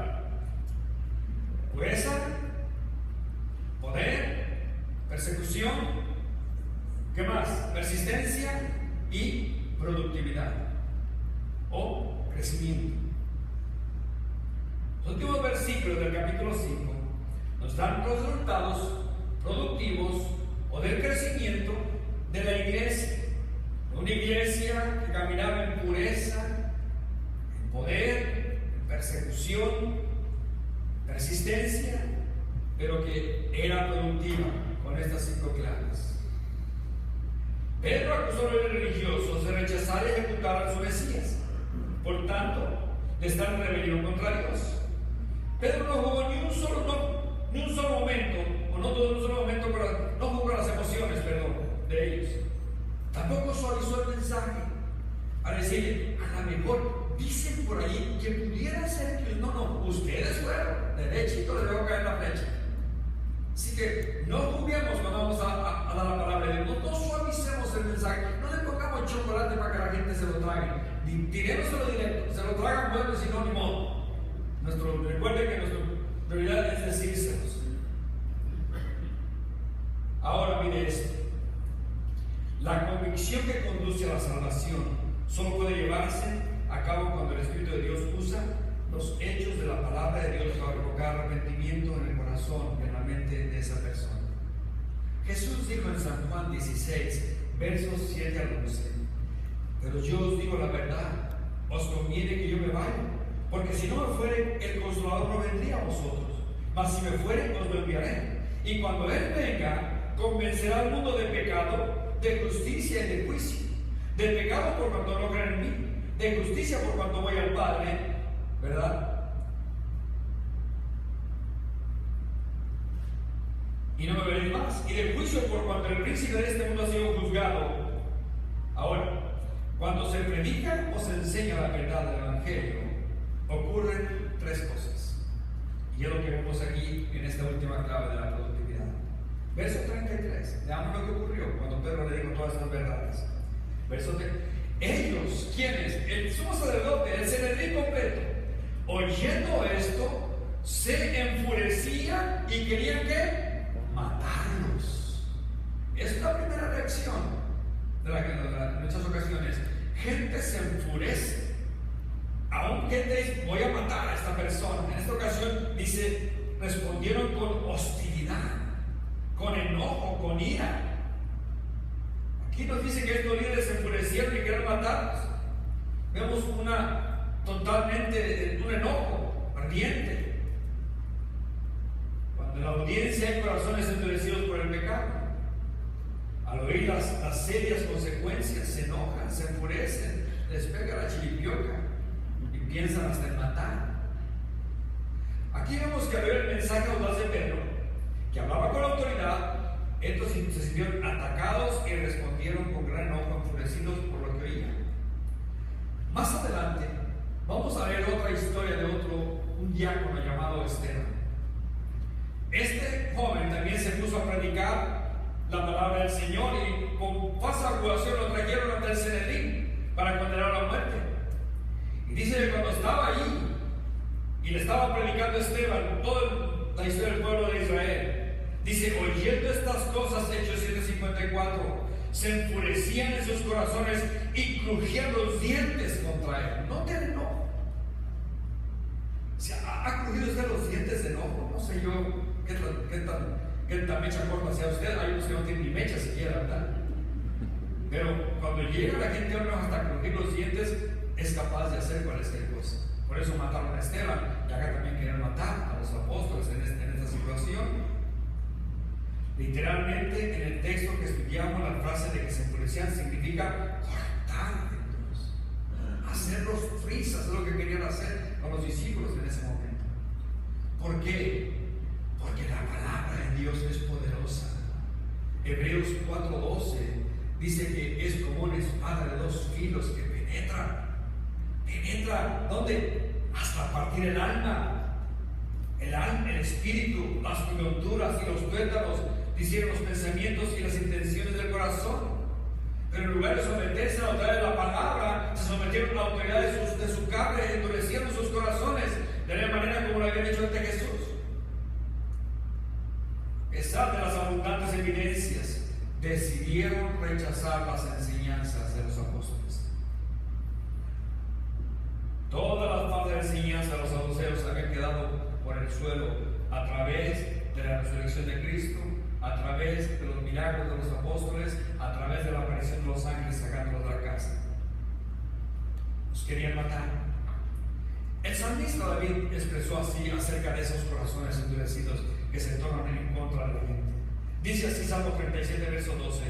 Pureza, poder, persecución, ¿qué más? Persistencia y productividad o crecimiento. Los últimos versículos del capítulo 5 nos dan los resultados productivos o del crecimiento de la iglesia. Una iglesia que caminaba en pureza, en poder, en persecución, persistencia, pero que era productiva con estas 5 claves. Pedro acusó a los religiosos de rechazar y ejecutar a su Mesías, por tanto, de estar en rebelión contra Dios. Pedro no jugó ni un solo momento, no todo en un solo momento, pero no jugó las emociones, de ellos. Tampoco suavizó el mensaje a decir, a lo mejor dicen por ahí que pudiera ser que no, ustedes fueron, derechito les debo caer la flecha. Así que no juguemos cuando vamos a dar la palabra de Dios, no suavicemos el mensaje, no le pongamos chocolate para que la gente se lo trague, tirémoselo directo, se lo tragan, bueno, si no, ni modo. Recuerden que nuestra prioridad es decírselos. Ahora mire esto. La convicción que conduce a la salvación solo puede llevarse a cabo cuando el Espíritu de Dios usa los hechos de la palabra de Dios para provocar arrepentimiento en el corazón mente de esa persona. Jesús dijo en San Juan 16, versos 7 al 11: pero yo os digo la verdad, os conviene que yo me vaya, porque si no me fuere, el Consolador no vendría a vosotros, mas si me fuere, os lo enviaré. Y cuando Él venga, convencerá al mundo de pecado, de justicia y de juicio. De pecado por cuanto no creen en mí, de justicia por cuanto voy al Padre, ¿verdad? Y no me veréis más. Y de juicio por cuanto el príncipe de este mundo ha sido juzgado. Ahora, cuando se predica o se enseña la verdad del Evangelio, ocurren tres cosas. Y es lo que vemos aquí en esta última clave de la productividad. Verso 33. Veamos lo que ocurrió cuando Pedro le dijo todas estas verdades. Verso 3. Ellos, ¿quiénes? El sumo sacerdote, el Sanedrín completo, oyendo esto, se enfurecían y querían ¿qué? Matarlos. Es la primera reacción de la que en muchas ocasiones gente se enfurece. Aún gente dice, voy a matar a esta persona. En esta ocasión dice, respondieron con hostilidad, con enojo, con ira. Aquí nos dice que estos líderes se enfurecieron y querían matarlos. Vemos totalmente un enojo ardiente. Cuando en la audiencia hay corazones endurecidos por el pecado, al oír las serias consecuencias se enojan, se enfurecen, les pega la chiripioca y piensan hasta en matar. Aquí vemos que al ver el mensaje audaz de Pedro, que hablaba con autoridad, estos se sintieron atacados y respondieron con gran enojo, enfurecidos por lo que oían. Más adelante vamos a ver otra historia de un diácono llamado Esteban. Este joven también se puso a predicar la palabra del Señor y con falsa acusación lo trajeron ante el Sanedrín para condenar a la muerte. Y dice que cuando estaba allí y le estaba predicando a Esteban toda la historia del pueblo de Israel, dice, oyendo estas cosas, Hechos 7:54, se enfurecían en sus corazones y crujían los dientes contra él. No te enojo. O sea, ¿ha crujido usted los dientes de enojo? No sé yo qué tan mecha corta sea usted. Hay unos que no tienen ni mecha siquiera, ¿verdad? Pero cuando llega la gente hasta crujir los dientes, es capaz de hacer cualquier cosa. Por eso mataron a Esteban, y acá también quieren matar a los apóstoles en esta situación. Literalmente en el texto que estudiamos, la frase de que se enfurecían significa cortar de Dios, hacerlos frisas, es lo que querían hacer con los discípulos en ese momento. ¿Por qué? Porque la palabra de Dios es poderosa. Hebreos 4:12 dice que es como una espada de dos filos que penetra, ¿dónde? Hasta partir el alma, el espíritu, las coyunturas y los tuétanos, hicieron los pensamientos y las intenciones del corazón. Pero en lugar de someterse a la autoridad de la palabra, se sometieron a la autoridad de su carne, endureciendo sus corazones, de la manera como lo había dicho ante Jesús. A pesar de las abundantes evidencias, decidieron rechazar las enseñanzas de los apóstoles. Todas las falsas enseñanzas de los saduceos habían quedado por el suelo a través de la resurrección de Cristo, a través de los milagros de los apóstoles, a través de la aparición de los ángeles sacándolos de la casa. Los querían matar. El salmista David expresó así acerca de esos corazones endurecidos que se tornan en contra de la gente. Dice así Salmo 37, verso 12: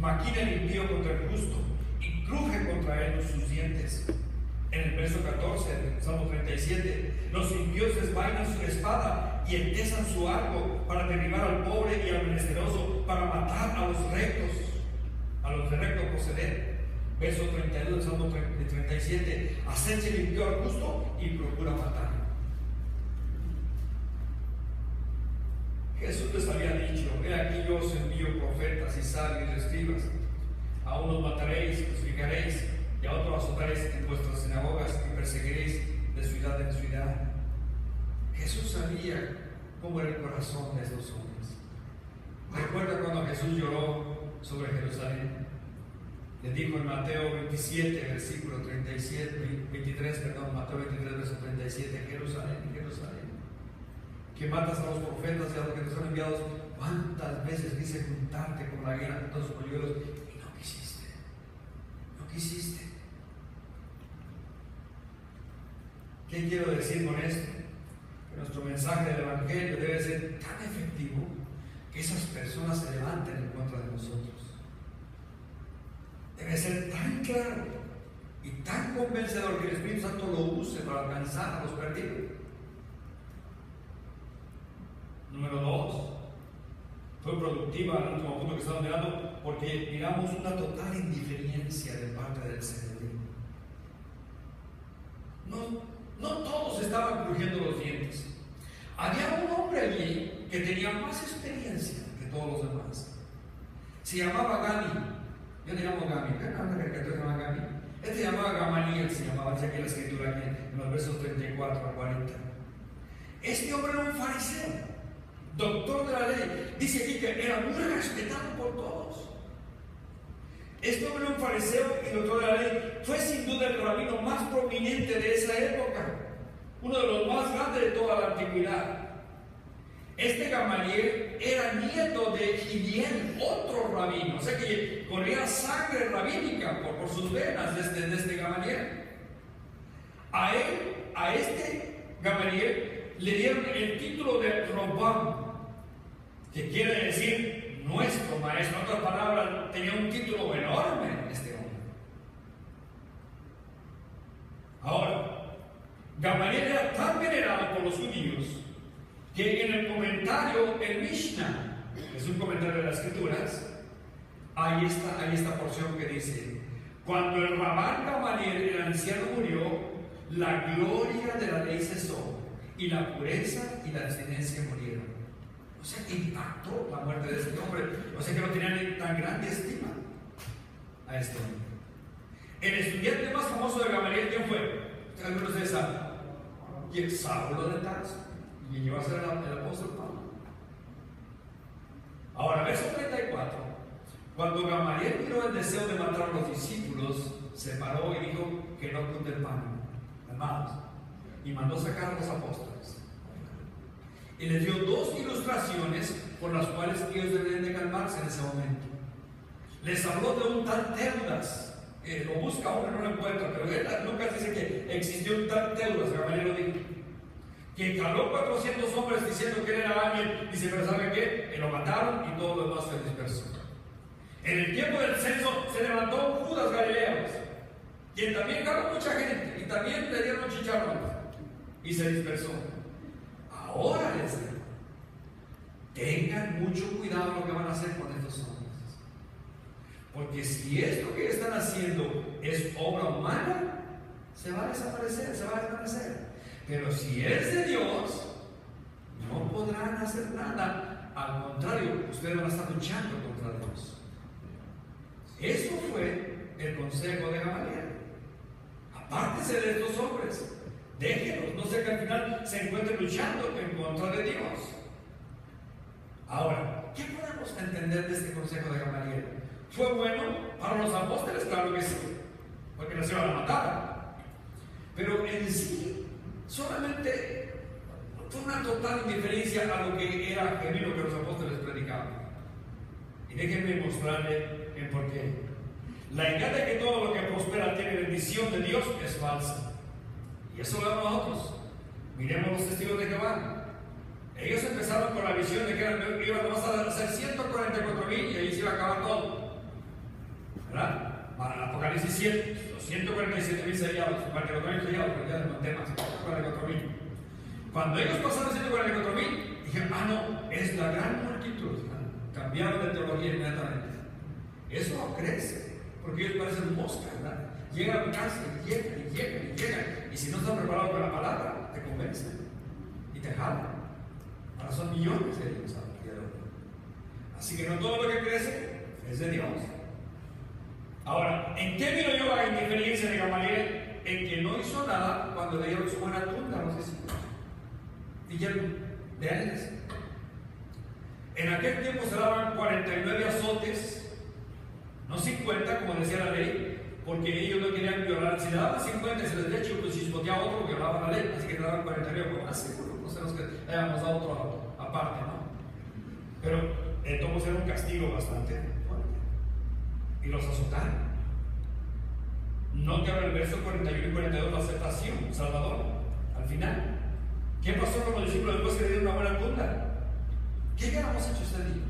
maquina el impío contra el justo y cruje contra él sus dientes. En el verso 14, Salmo 37, los impíos desvainan su espada y entesan su arco para derribar al pobre y al menesteroso, para matar a los rectos, a los de recto proceder. Verso 32 del Salmo 37, acecha el impío al justo y procura matarlo. Jesús les había dicho: he aquí yo os envío profetas y sabios y escribas. A unos mataréis, crucificaréis, y a otros azotaréis en vuestras sinagogas y perseguiréis de ciudad en ciudad. Jesús sabía cómo era el corazón de esos hombres. Recuerda cuando Jesús lloró sobre Jerusalén. Le dijo en Mateo 27, versículo 23, Mateo 23, verso 37, Jerusalén, Jerusalén, que matas a los profetas y a los que te son enviados. ¿Cuántas veces quise juntarte con la guerra con todos los polluelos y no quisiste? No quisiste. ¿Qué quiero decir con esto? Que nuestro mensaje del Evangelio debe ser tan efectivo que esas personas se levanten en contra de nosotros. Debe ser tan claro y tan convencedor que el Espíritu Santo lo use para alcanzar a los perdidos. Número 2. Fue productiva el último punto que estamos mirando porque miramos una total indiferencia de parte del Señor. No todos estaban crujiendo los dientes. Había un hombre allí que tenía más experiencia que todos los demás. Se llamaba Gami. Yo le llamo Gami. ¿Qué una caricatura se llama Gami? Él se llamaba Gamaliel, se llamaba, dice aquí la escritura en los versos 34 a 40. Este hombre era un fariseo, doctor de la ley. Dice aquí que era muy respetado por todos. Este hombre era un fariseo y doctor de la ley. Fue sin duda el rabino más prominente de esa época, uno de los más grandes de toda la antigüedad. Este Gamaliel era nieto de Gideón, otro rabino, o sea que corría sangre rabínica por sus venas de este Gamaliel. A este Gamaliel le dieron el título de Robán, que quiere decir nuestro maestro. En otras palabras, tenía un título enorme este hombre. Ahora, Gamaliel era tan venerado por los judíos que en el comentario, el Mishnah, que es un comentario de las Escrituras, hay esta porción que dice: cuando el Rabán Gamaliel, el anciano, murió, la gloria de la ley cesó, y la pureza y la abstinencia murieron. O sea, que impactó la muerte de este hombre. O sea, que no tenían tan grande estima a este hombre. El estudiante más famoso de Gamaliel, ¿quién fue? Algunos de ustedes saben. Y Saulo de Tarso, y llegó a ser el apóstol Pablo. Ahora, verso 34. Cuando Gamaliel miró el deseo de matar a los discípulos, se paró y dijo que no cunde el pan, hermanos, y mandó sacar a los apóstoles. Y les dio 2 ilustraciones por las cuales ellos deberían de calmarse en ese momento. Les habló de un tal Teudas. Lo busca uno, no lo encuentra, pero Lucas dice que existió un tal Teudas, Gamaliel lo dijo, que caló 400 hombres diciendo que él era alguien. Dice, pero ¿saben qué? Lo mataron y todo lo demás se dispersó. En el tiempo del censo se levantó un Judas Galileo, quien también caló mucha gente y también le dieron chicharrones y se dispersó. Ahora les digo, tengan mucho cuidado lo que van a hacer con estos hombres. Porque si esto que están haciendo es obra humana, se va a desaparecer, se va a desvanecer. Pero si es de Dios, no podrán hacer nada. Al contrario, ustedes van a estar luchando contra Dios. Eso fue el consejo de Gamaliel. Apártese de estos hombres, déjenlos, no sé que al final se encuentren luchando en contra de Dios. Ahora, ¿qué podemos entender de este consejo de Gamaliel? ¿Fue bueno para los apóstoles? Claro que sí, porque los iban a matar. Pero en sí, solamente fue una total indiferencia a lo que era genuino que los apóstoles predicaban. Y déjenme mostrarle el porqué. La idea de que todo lo que prospera tiene bendición de Dios es falsa. Y eso lo vemos nosotros. Miremos los testigos de Jehová. Ellos empezaron con la visión de que iban a hacer 144,000 y ahí se iba a acabar todo. ¿Verdad? Para el Apocalipsis 7, los 147,000 sellados, 44,000 sellados, porque ya les conté más, 44,000. Cuando ellos pasaron 144,000, dijeron, no, es la gran multitud. Cambiaron de teología inmediatamente. Eso no crece, porque ellos parecen moscas, ¿verdad? Llegan a casa y llegan. Y si no están preparados con la palabra, te convencen y te jalan. Ahora son millones de ellos alrededor. Así que no todo lo que crece es de Dios. Ahora, ¿en qué vino yo la indiferencia de Gamaliel? En que no hizo nada cuando le dieron su buena tunda a los discípulos. Dijeron, véanles. En aquel tiempo se daban 49 azotes, no 50 como decía la ley, porque ellos no querían violar. Si le daban 50 y se les había chispoteado otro, violaban la ley, así que le daban 49 como más seguro. no sé los que le hayamos dado otro aparte, ¿no? Pero todos era un castigo bastante fuerte. Y los azotaron. No te habla el verso 41 y 42, la aceptación, Salvador, al final. ¿Qué pasó con los discípulos después que le dieron una buena tunda? ¿Qué hubiéramos hecho este día?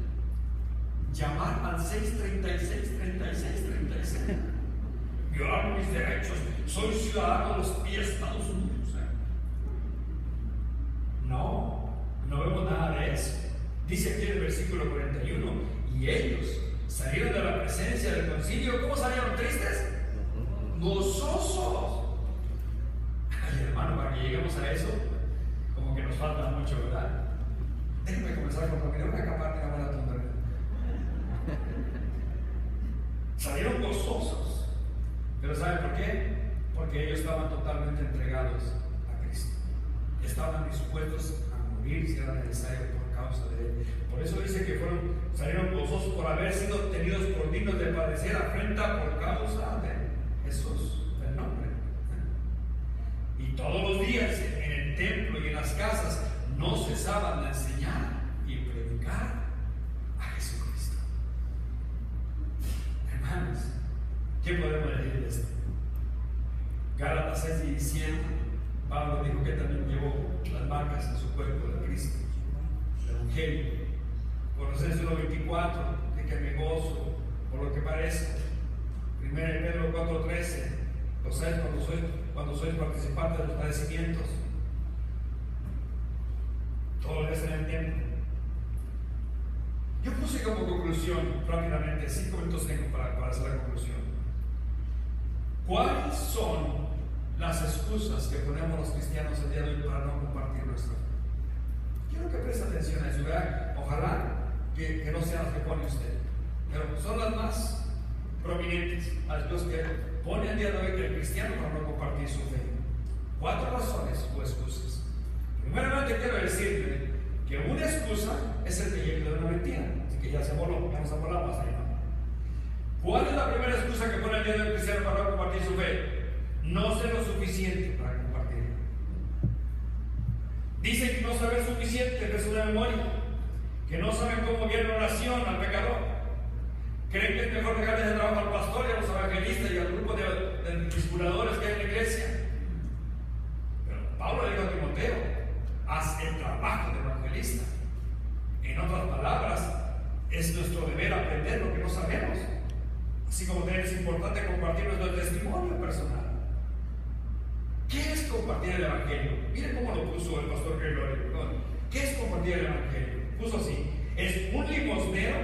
Llamar al 636. Violar mis derechos. Soy ciudadano de los pies de Estados Unidos. No vemos nada de eso. Dice aquí en el versículo 41, y ellos salieron de la presencia del concilio. ¿Cómo salieron? ¿Tristes? Gozosos. Ay, hermano, para que lleguemos a eso, como que nos falta mucho, ¿verdad? Déjenme comenzar con lo que una capaz de buena tontería. Salieron gozosos. ¿Pero saben por qué? Porque ellos estaban totalmente entregados a Cristo. Estaban dispuestos a morir si era necesario por causa de Él. Por eso dice que salieron gozosos por haber sido tenidos por dignos de padecer afrenta por causa de Jesús, el nombre. Y todos los días en el templo y en las casas no cesaban de enseñar y predicar a Jesucristo. Hermanos, ¿qué podemos decir de esto? Gálatas 6:17, Pablo dijo que también llevó las marcas en su cuerpo de Cristo, el Evangelio. Colosenses 1:24, de que me gozo por lo que parezco. 1 Pedro 4:13, lo sabes cuando sois participantes de los padecimientos. Todo es en el tiempo. Yo puse como conclusión rápidamente, 5 minutos tengo para hacer la conclusión. ¿Cuáles son las excusas que ponemos los cristianos el día de hoy para no compartir nuestra fe? Quiero que preste atención a eso, ¿verdad? Ojalá que no sean las que pone usted, pero son las más prominentes, las que pone el día de hoy el cristiano para no compartir su fe. 4 razones o excusas. Primeramente quiero decirle que una excusa es el que de una mentira, así que ya se voló, ya nos volamos ahí, ¿no? ¿Cuál es la primera excusa que pone el día de hoy el cristiano para no compartir su fe? No sé lo suficiente para compartir. Dicen que no saben suficiente, que es una memoria, que no saben cómo viene la oración al pecador. Creen que es mejor dejarles de trabajo al pastor y a los evangelistas y al grupo de discipuladores que hay en la iglesia. Pero Pablo le dijo a Timoteo: haz el trabajo de evangelista. En otras palabras, es nuestro deber aprender lo que no sabemos. Así como también es importante compartir nuestro testimonio personal. ¿Qué es compartir el evangelio? Miren cómo lo puso el pastor Gregorio. ¿Qué es compartir el evangelio? Puso así: es un limosnero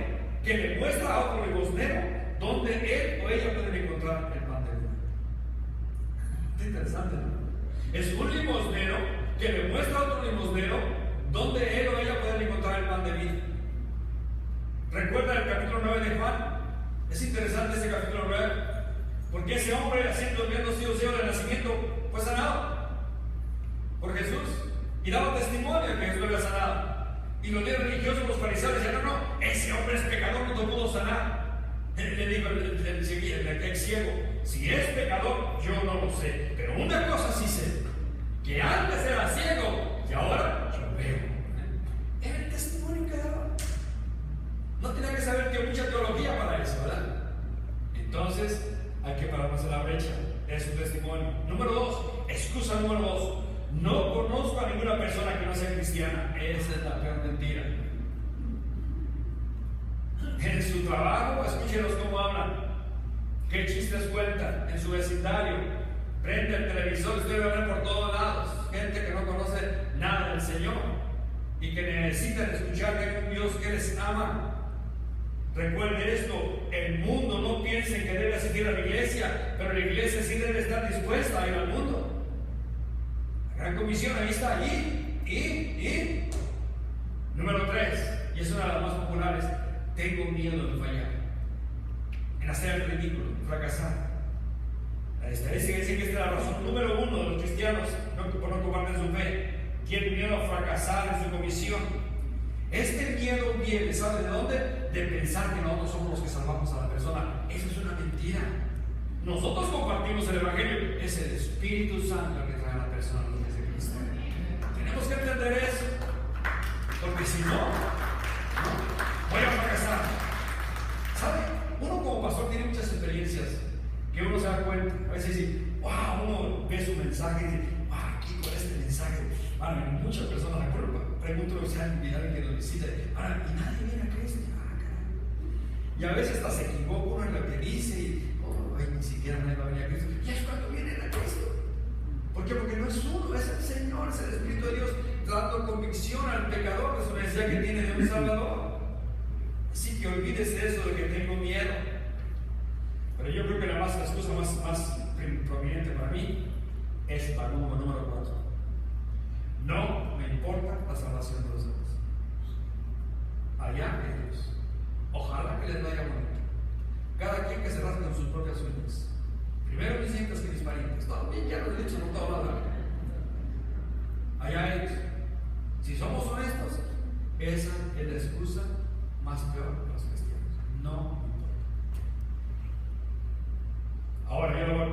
que le muestra a otro limosnero donde él o ella pueden encontrar el pan de vida. Es interesante, ¿no? Es un limosnero que le muestra a otro limosnero donde él o ella pueden encontrar el pan de vida. ¿Recuerda el capítulo 9 de Juan? Es interesante ese capítulo 9, porque ese hombre, habiendo sido ciego de nacimiento, fue sanado por Jesús y daba testimonio de que Jesús lo había sanado. Y los líderes religiosos, los fariseos, decían: no, ese hombre es pecador, no te pudo sanar. Le dijo el ciego: si es pecador, yo no lo sé, pero una cosa sí sé, que antes era ciego y ahora yo veo. Era el testimonio que daba. No tenía que saber que mucha teología para eso, ¿verdad? Entonces hay que pararnos en la brecha. Es un testimonio. Número 2, excusa número 2: no conozco a ninguna persona que no sea cristiana. Esa es la peor mentira. En su trabajo, escúchenos cómo hablan, qué chistes cuentan. En su vecindario, prende el televisor, usted va a ver por todos lados gente que no conoce nada del Señor y que necesitan escuchar que hay un Dios que les ama. Recuerde esto: el mundo no piense que debe asistir a la iglesia, pero la iglesia sí debe estar dispuesta a ir al mundo. La gran comisión ahí está, y número 3, y es una de las más populares: tengo miedo de fallar, en hacer el ridículo, en fracasar. La estadística dice que esta es la razón número 1 de los cristianos por no compartir su fe. Tienen miedo a fracasar en su comisión. Este miedo viene, ¿sabe de dónde? De pensar que nosotros somos los que salvamos a la persona. Eso es una mentira. Nosotros compartimos el evangelio. Es el Espíritu Santo el que trae a la persona a los pies de Cristo. Tenemos que entender eso, porque si no, voy a fracasar. ¿Sabe? Uno como pastor tiene muchas experiencias que uno se da cuenta. A veces dice, wow, uno ve su mensaje y dice, wow, aquí con este mensaje, muchas personas la culpa. Pregunto si hay alguien que lo visita, y nadie viene a Cristo. Y a veces hasta se equivoca uno en lo que dice y ni siquiera nadie va a venir a Cristo. Y es cuando vienen a Cristo. ¿Por qué? Porque no es uno, es el Señor, es el Espíritu de Dios dando convicción al pecador de su necesidad que tiene de un Salvador. Así que olvídese eso de que tengo miedo. Pero yo creo que la excusa más prominente para mí es la número 4. No me importa la salvación de los demás. Allá ellos. Ojalá que les vaya bonito. Cada quien que se rasque con sus propias uñas. Primero mis hijas que mis parientes. Todo bien, ya lo he dicho, no todo nada. Allá ellos. Si somos honestos, esa es la excusa más peor de los cristianos. No importa. Ahora yo voy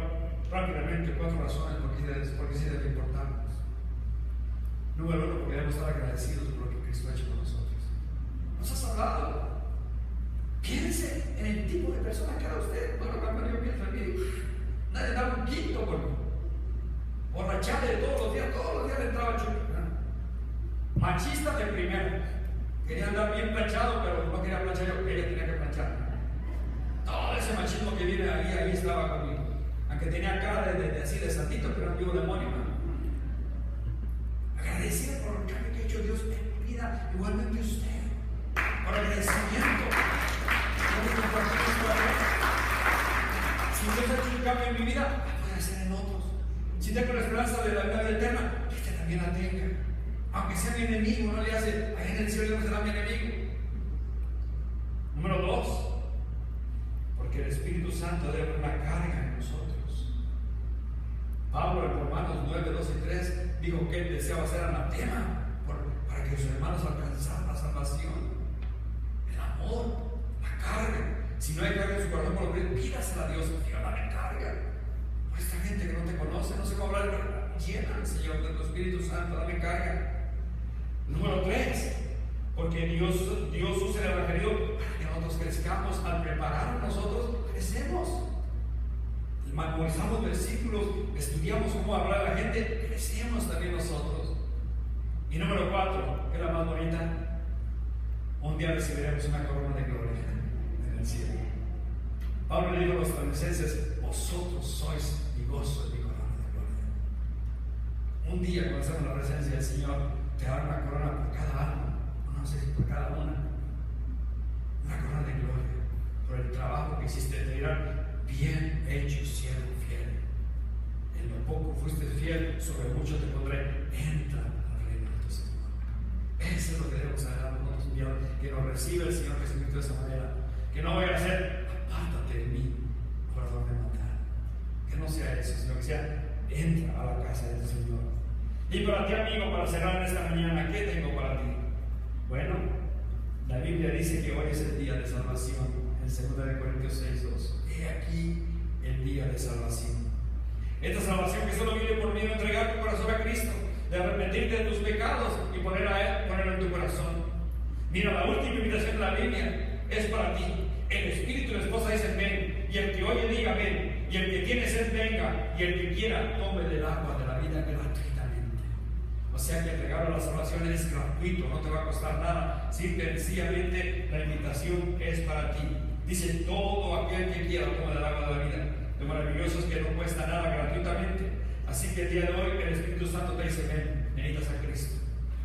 rápidamente 4 razones por qué sí debe importarnos. Número 1, porque debemos estar agradecidos por lo que Cristo ha hecho con nosotros. Nos has hablado. Piense en el tipo de persona que era usted. Bueno, cuando yo pienso en mí, nadie daba un quinto por mí. Borrachada de todos los días le entraba chulo. Machista de primero. Quería andar bien planchado, pero no quería planchar yo, ella tenía que planchar. Todo ese machismo que viene ahí estaba conmigo. Aunque tenía cara de así de santito, pero no vivo demonio. Agradecida por el cambio que ha hecho Dios en mi vida, igualmente usted. Por agradecimiento. Si Dios ha hecho un cambio en mi vida, puede hacer en otros. Si tengo la esperanza de la vida eterna, que usted también la tenga. Aunque sea mi enemigo, no le hace, ahí en el cielo no será mi enemigo. Número 2, porque el Espíritu Santo debe haber una carga en nosotros. Pablo en Romanos 9, 2 y 3 dijo que él deseaba ser anatema para que sus hermanos alcanzaran la salvación. El amor, la carga. Si no hay carga en su corazón, por lo menos pídasela a Dios. Diga, dame carga. Por esta gente que no te conoce, no sé cómo hablar, pero llena, Señor, de tu Espíritu Santo, dame carga. Número 3, porque Dios usa el Evangelio para que nosotros crezcamos. Al preparar a nosotros, crecemos. Memorizamos versículos, estudiamos cómo hablar a la gente, crecemos también nosotros. Y número 4, que es la más bonita, un día recibiremos una corona de gloria en el cielo. Pablo le dijo a los tesalonicenses, vosotros sois mi gozo y mi corona de gloria. Un día cuando estemos en la presencia del Señor, te dará una corona por cada alma, no sé si por cada una corona de gloria, por el trabajo que hiciste. Te dirán, bien hecho, siervo fiel. En lo poco fuiste fiel, sobre mucho te pondré. Entra al reino de tu Señor. Eso es lo que debemos hacer nosotros, Dios, que nos recibe el Señor Jesucristo de esa manera. Que no vaya a ser, apártate de mí, orador de matar. Que no sea eso, sino que sea, entra a la casa de tu Señor. Y para ti, amigo, para cerrar en esta mañana, ¿qué tengo para ti? Bueno, la Biblia dice que hoy es el día de salvación, en 2 Corintios 6:2. He aquí el día de salvación. Esta salvación que solo viene por medio de entregar tu corazón a Cristo, de arrepentirte de tus pecados y ponerlo en tu corazón. Mira, la última invitación de la Biblia es para ti. El Espíritu y la esposa dicen ven, y el que oye diga ven, y el que tiene sed venga, y el que quiera tome del agua de la vida gratuitamente. O sea que el regalo de la salvación es gratuito, no te va a costar nada. Sencillamente la invitación es para ti. Dice, todo aquel que quiera tome del agua de la vida. Lo maravilloso es que no cuesta nada, gratuitamente. Así que el día de hoy el Espíritu Santo te dice, ven, necesitas a Cristo.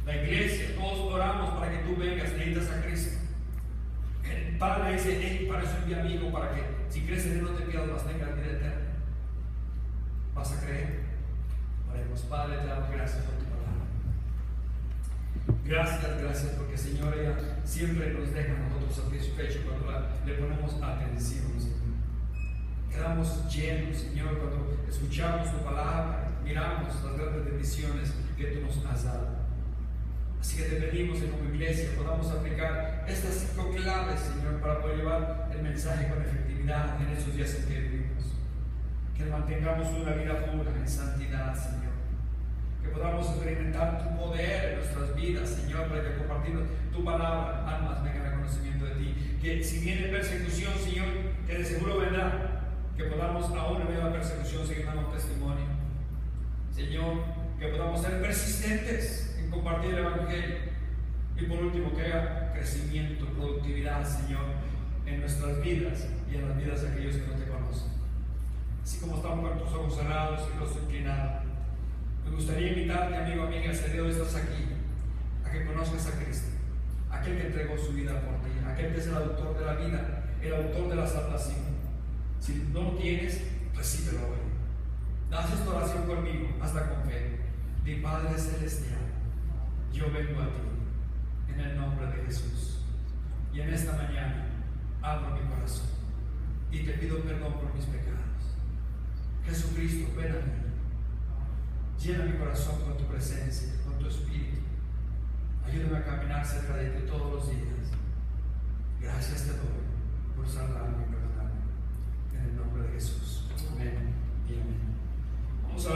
La iglesia, todos oramos para que tú vengas, necesitas a Cristo. El Padre dice, hey, para eso envía amigo, para que si crees en Él no te pierdas, mas tengas vida eterna. ¿Vas a creer? Oremos. Padre, te damos gracias por tu palabra. Gracias, porque Señor, ella siempre nos deja a nosotros satisfechos cuando le ponemos atención, Señor. Quedamos llenos, Señor, cuando escuchamos tu palabra, miramos las grandes bendiciones que tú nos has dado. Así que te pedimos que como iglesia podamos aplicar estas 5 claves, Señor, para poder llevar el mensaje con efectividad en esos días en que vivimos. Que mantengamos una vida pura en santidad, Señor. que podamos experimentar tu poder en nuestras vidas, Señor, para que compartiendo tu palabra, almas vengan al conocimiento de ti. Que si viene persecución, Señor, que de seguro vendrá, que podamos aún en medio de la persecución seguir dando testimonio. Señor, que podamos ser persistentes en compartir el Evangelio. Y por último, que haya crecimiento, productividad, Señor, en nuestras vidas y en las vidas de aquellos que no te conocen. Así como estamos con tus ojos cerrados y los inclinados, me gustaría invitarte, amigo, amiga, si el día de hoy estás aquí, a que conozcas a Cristo, aquel que entregó su vida por ti, aquel que es el autor de la vida, el autor de la salvación. Si no lo tienes, recíbelo hoy. Haz esta oración conmigo, hazla con fe. Mi Padre Celestial, yo vengo a ti en el nombre de Jesús. Y en esta mañana abro mi corazón y te pido perdón por mis pecados. Jesucristo, ven a mí. Llena mi corazón con tu presencia, con tu espíritu. Ayúdame a caminar cerca de ti todos los días. Gracias te doy por salvarme y perdonarme. En el nombre de Jesús. Amén y amén. Vamos a